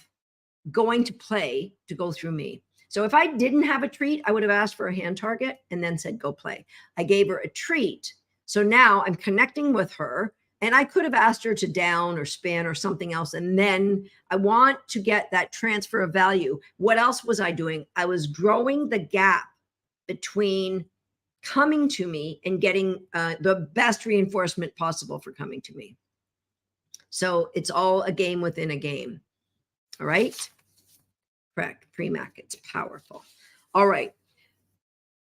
S1: going to play to go through me. So if I didn't have a treat, I would have asked for a hand target and then said, go play. I gave her a treat. So now I'm connecting with her, and I could have asked her to down or spin or something else. And then I want to get that transfer of value. What else was I doing? I was growing the gap between coming to me and getting the best reinforcement possible for coming to me. So it's all a game within a game. All right. Correct. Premac. It's powerful. All right.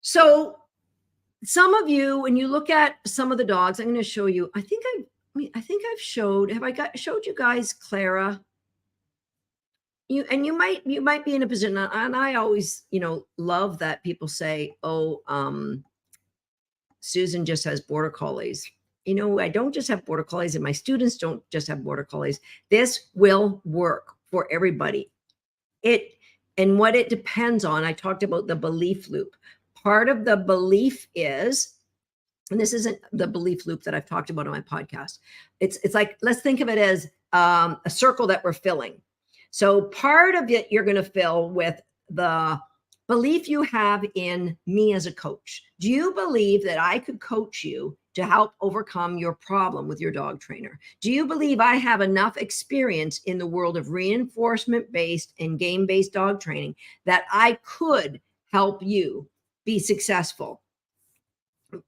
S1: So some of you, when you look at some of the dogs, I'm going to show you, I think I've showed, showed you guys Clara? You might be in a position, and I always, love that people say, oh, Susan just has border collies. I don't just have border collies, and my students don't just have border collies. This will work for everybody. And what it depends on, I talked about the belief loop. Part of the belief is, and this isn't the belief loop that I've talked about on my podcast. It's like, let's think of it as a circle that we're filling. So part of it you're going to fill with the belief you have in me as a coach. Do you believe that I could coach you to help overcome your problem with your dog trainer? Do you believe I have enough experience in the world of reinforcement-based and game-based dog training that I could help you be successful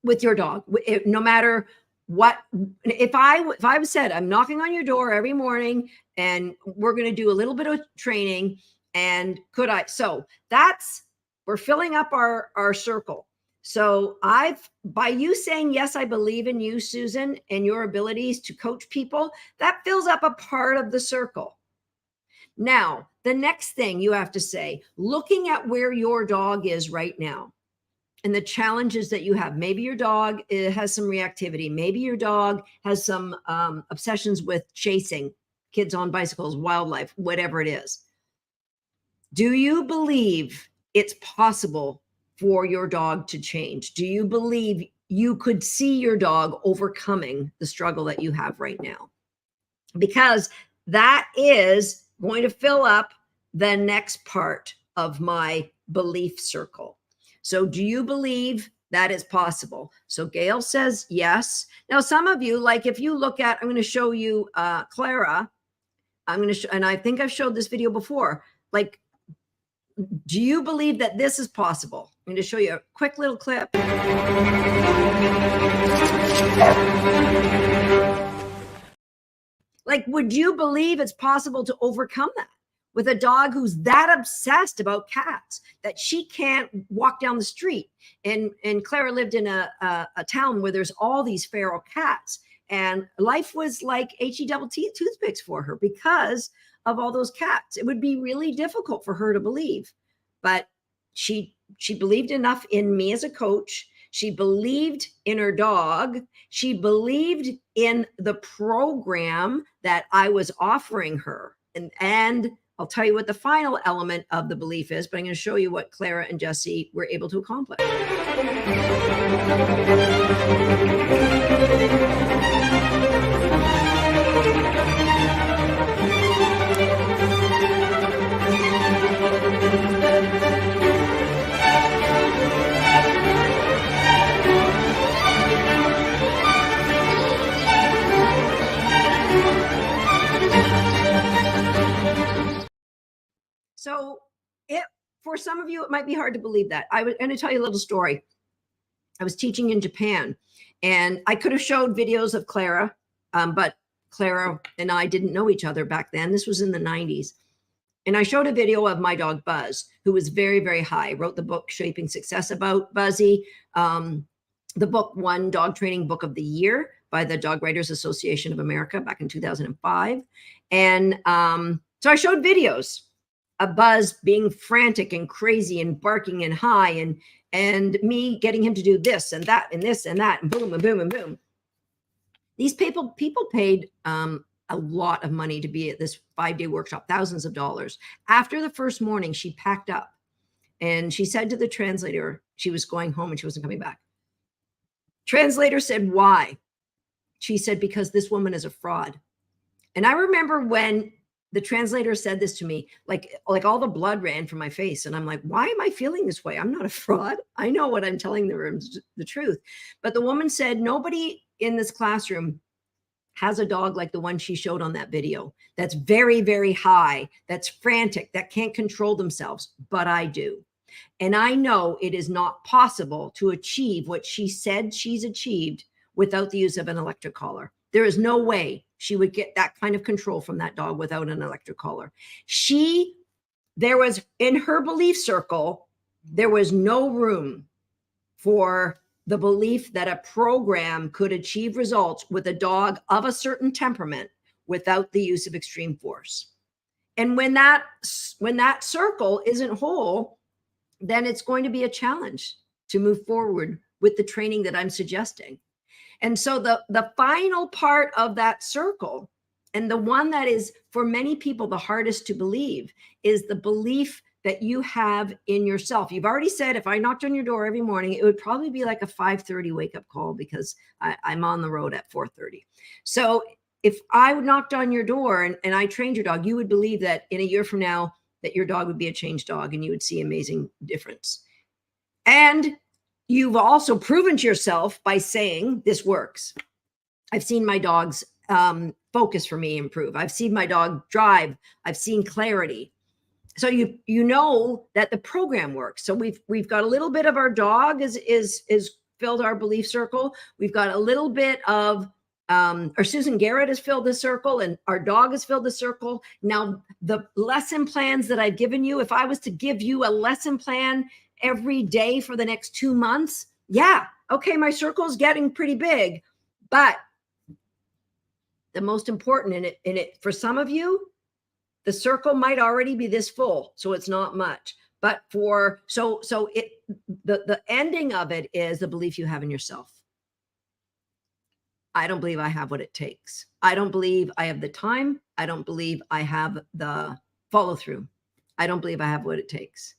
S1: with your dog? No matter what, if I said, I'm knocking on your door every morning and we're going to do a little bit of training, and could I? So we're filling up our circle. So by you saying, yes, I believe in you, Susan, and your abilities to coach people, that fills up a part of the circle. Now, the next thing you have to say, looking at where your dog is right now and the challenges that you have, maybe your dog has some reactivity. Maybe your dog has some obsessions with chasing kids on bicycles, wildlife, whatever it is. Do you believe it's possible for your dog to change? Do you believe you could see your dog overcoming the struggle that you have right now? Because that is going to fill up the next part of my belief circle. So do you believe that is possible? So Gail says yes. Now, some of you, like if you look at, I'm going to show you Clara. And I think I've showed this video before. Like, do you believe that this is possible? I'm going to show you a quick little clip. Like, would you believe it's possible to overcome that with a dog who's that obsessed about cats that she can't walk down the street. And Clara lived in a town where there's all these feral cats, and life was like HE toothpicks for her because of all those cats. It would be really difficult for her to believe, but she believed enough in me as a coach. She believed in her dog. She believed in the program that I was offering her. And I'll tell you what the final element of the belief is, but I'm going to show you what Clara and Jesse were able to accomplish. So for some of you, it might be hard to believe that. I was going to tell you a little story. I was teaching in Japan, and I could have showed videos of Clara, but Clara and I didn't know each other back then. This was in the 90s. And I showed a video of my dog Buzz, who was very, very high. I wrote the book Shaping Success about Buzzy. The book won Dog Training Book of the Year by the Dog Writers Association of America back in 2005. And so I showed videos of Buzz being frantic and crazy and barking and high, and me getting him to do this and that and this and that and boom and boom and boom. These people paid a lot of money to be at this 5-day workshop, thousands of dollars. After the first morning, she packed up and she said to the translator, she was going home and she wasn't coming back. Translator said, "Why?" She said, "Because this woman is a fraud." And I remember when the translator said this to me, like all the blood ran from my face. And I'm like, why am I feeling this way? I'm not a fraud. I know what I'm telling the truth. But the woman said, nobody in this classroom has a dog like the one she showed on that video. That's very, very high. That's frantic. That can't control themselves. But I do. And I know it is not possible to achieve what she said she's achieved without the use of an electric collar. There is no way she would get that kind of control from that dog without an electric collar. There was, in her belief circle, there was no room for the belief that a program could achieve results with a dog of a certain temperament without the use of extreme force. And when that circle isn't whole, then it's going to be a challenge to move forward with the training that I'm suggesting. And so the final part of that circle, and the one that is for many people the hardest to believe, is the belief that you have in yourself. You've already said, if I knocked on your door every morning, it would probably be like a 5:30 wake up call because I'm on the road at 4:30. So if I knocked on your door and I trained your dog, you would believe that in a year from now that your dog would be a changed dog and you would see amazing difference. And you've also proven to yourself by saying this works. I've seen my dog's focus for me improve. I've seen my dog drive. I've seen clarity. So you know that the program works. So we've got a little bit of our dog is filled our belief circle. We've got a little bit of or Susan Garrett has filled the circle, and our dog has filled the circle. Now the lesson plans that I've given you, if I was to give you a lesson plan every day for the next 2 months, yeah, okay, my circle is getting pretty big, but the most important in it for some of you, the circle might already be this full, so it's not much. But the ending of it is the belief you have in yourself. I don't believe I have what it takes. I don't believe I have the time. I don't believe I have the follow through. I don't believe I have what it takes.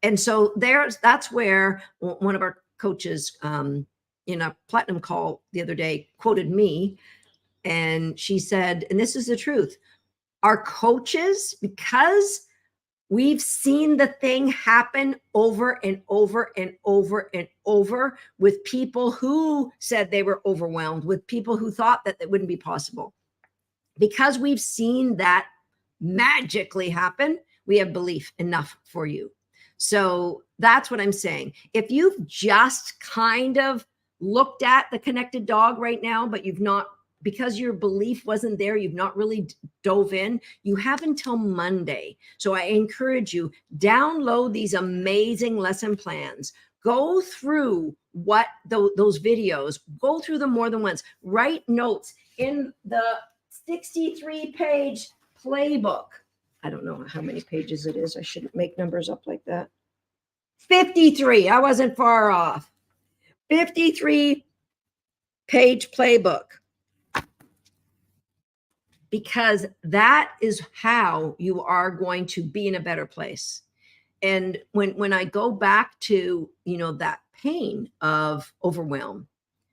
S1: And so that's where one of our coaches in a platinum call the other day quoted me, and she said, and this is the truth, our coaches, because we've seen the thing happen over and over and over and over with people who said they were overwhelmed, with people who thought that it wouldn't be possible. Because we've seen that magically happen, we have belief enough for you. So that's what I'm saying. If you've just kind of looked at the connected dog right now, but you've not because your belief wasn't there, you've not really dove in, you have until Monday. So I encourage you, download these amazing lesson plans. Go through what those videos, go through them more than once. Write notes in the 63-page playbook. I don't know how many pages it is. I shouldn't make numbers up like that. 53. I wasn't far off. 53-page playbook. Because that is how you are going to be in a better place. And when I go back to, that pain of overwhelm.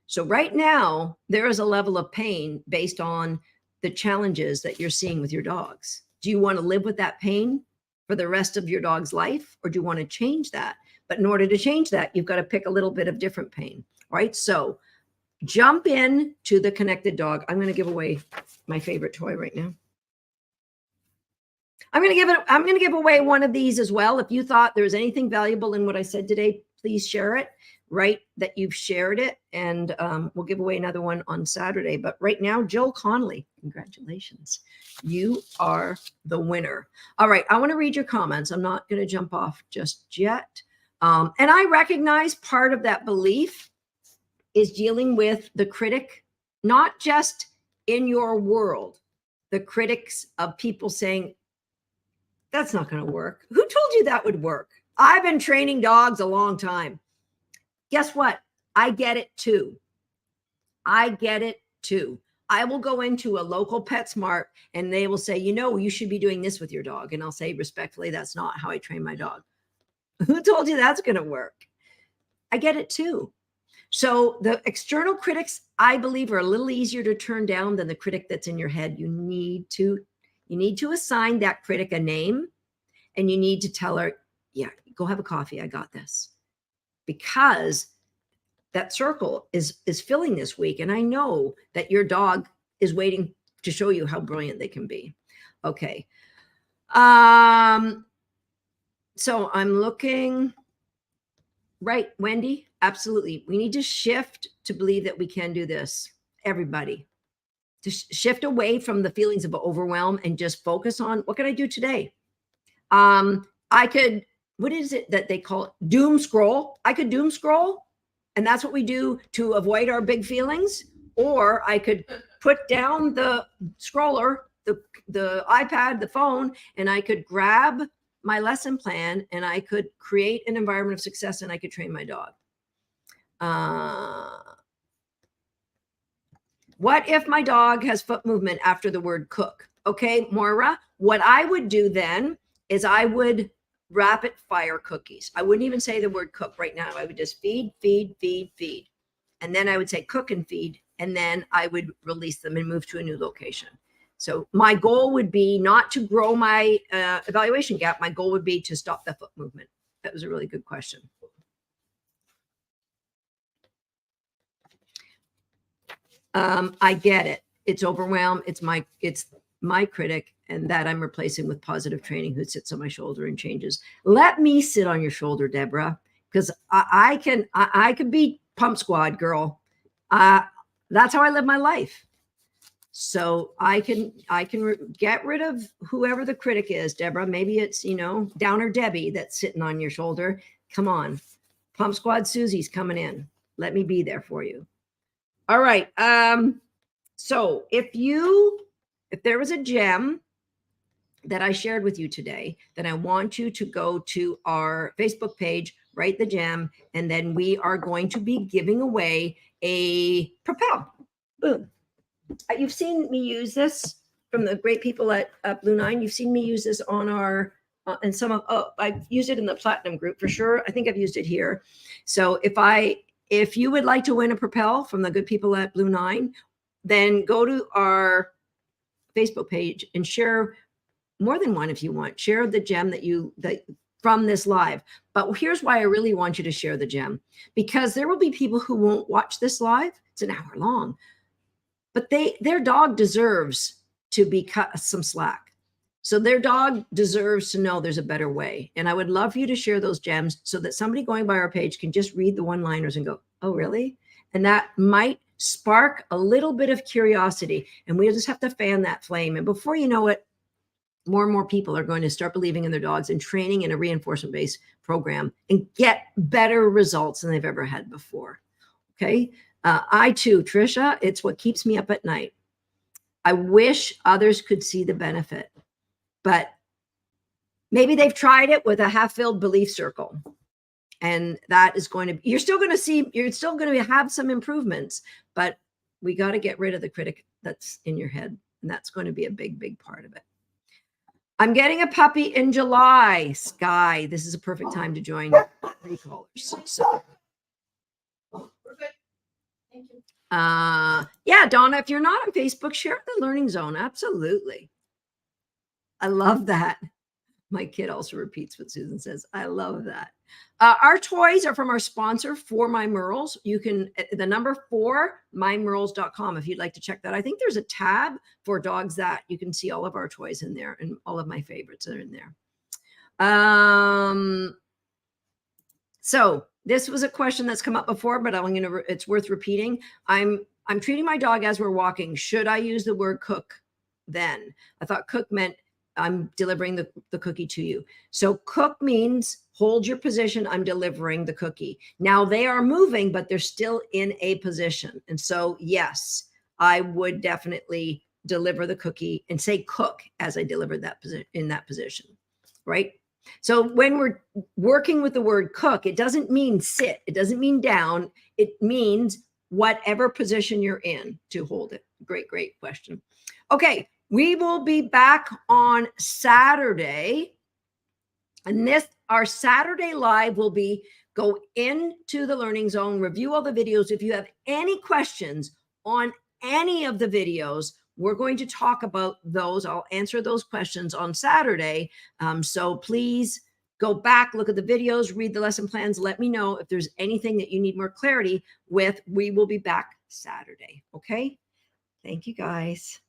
S1: So right now, there is a level of pain based on the challenges that you're seeing with your dogs. Do you want to live with that pain for the rest of your dog's life, or do you want to change that? But in order to change that, you've got to pick a little bit of different pain, right? So jump in to the Connected Dog. I'm going to give away my favorite toy right now. I'm going to give away one of these as well. If you thought there was anything valuable in what I said today, please share it. Write that you've shared it, and we'll give away another one on Saturday. But right now, Jill Connolly, congratulations. You are the winner. All right, I want to read your comments. I'm not going to jump off just yet. And I recognize part of that belief is dealing with the critic, not just in your world, the critics of people saying, that's not going to work. Who told you that would work? I've been training dogs a long time. Guess what? I get it too. I get it too. I will go into a local PetSmart and they will say, you should be doing this with your dog. And I'll say respectfully, that's not how I train my dog. Who told you that's going to work? I get it too. So the external critics, I believe, are a little easier to turn down than the critic that's in your head. You need to assign that critic a name, and you need to tell her, yeah, go have a coffee. I got this. Because that circle is filling this week. And I know that your dog is waiting to show you how brilliant they can be. Okay. So I'm looking, right, Wendy? Absolutely. We need to shift to believe that we can do this. Everybody. To shift away from the feelings of overwhelm and just focus on what can I do today? What is it that they call it? Doom scroll. I could doom scroll, and that's what we do to avoid our big feelings. Or I could put down the scroller, the iPad, the phone, and I could grab my lesson plan and I could create an environment of success and I could train my dog. What if my dog has foot movement after the word cook? Okay, Moira, what I would do then is I would rapid fire cookies. I wouldn't even say the word cook right now. I would just feed. And then I would say cook and feed. And then I would release them and move to a new location. So my goal would be not to grow my evaluation gap. My goal would be to stop the foot movement. That was a really good question. I get it. It's overwhelmed. It's my critic, and that I'm replacing with positive training who sits on my shoulder and changes. Let me sit on your shoulder, Deborah, because I can be pump squad girl. That's how I live my life. So I can get rid of whoever the critic is, Deborah. Maybe it's, Downer Debbie that's sitting on your shoulder. Come on. Pump squad Susie's coming in. Let me be there for you. All right. So if there was a gem that I shared with you today, then I want you to go to our Facebook page, write the gem, and then we are going to be giving away a Propel. Boom. You've seen me use this from the great people at Blue Nine. You've seen me use this on our, and I've used it in the Platinum group for sure. I think I've used it here. So if you would like to win a Propel from the good people at Blue Nine, then go to our Facebook page and share more than one if you want. Share the gem that from this live. But here's why I really want you to share the gem, because there will be people who won't watch this live. It's an hour long, but their dog deserves to be cut some slack. So their dog deserves to know there's a better way. And I would love for you to share those gems so that somebody going by our page can just read the one-liners and go, oh, really? And that might spark a little bit of curiosity, and we just have to fan that flame. And before you know it, more and more people are going to start believing in their dogs and training in a reinforcement-based program and get better results than they've ever had before. Okay. I too, Trisha, it's what keeps me up at night. I wish others could see the benefit, but maybe they've tried it with a half-filled belief circle. And that is going to, you're still going to have some improvements, but we got to get rid of the critic that's in your head. And that's going to be a big, big part of it. I'm getting a puppy in July. Sky, this is a perfect time to join recallers. So,
S2: We're good. Thank you.
S1: yeah, Donna, if you're not on Facebook, share the Learning Zone. Absolutely. I love that. My kid also repeats what Susan says. I love that. Our toys are from our sponsor, 4MyMurals. You can, the number 4, mymurals.com, if you'd like to check that. I think there's a tab for Dogs That. You can see all of our toys in there, and all of my favorites are in there. So this was a question that's come up before, but it's worth repeating. I'm treating my dog as we're walking. Should I use the word cook then? I thought cook meant I'm delivering the cookie to you. So cook means hold your position. I'm delivering the cookie. Now they are moving, but they're still in a position. And so, yes, I would definitely deliver the cookie and say cook as I delivered that in that position, right? So when we're working with the word cook, it doesn't mean sit. It doesn't mean down. It means whatever position you're in to hold it. Great, great question. Okay. We will be back on Saturday, and our Saturday live will be go into the Learning Zone, review all the videos. If you have any questions on any of the videos, we're going to talk about those. I'll answer those questions on Saturday. So please go back, look at the videos, read the lesson plans. Let me know if there's anything that you need more clarity with. We will be back Saturday. Okay. Thank you, guys.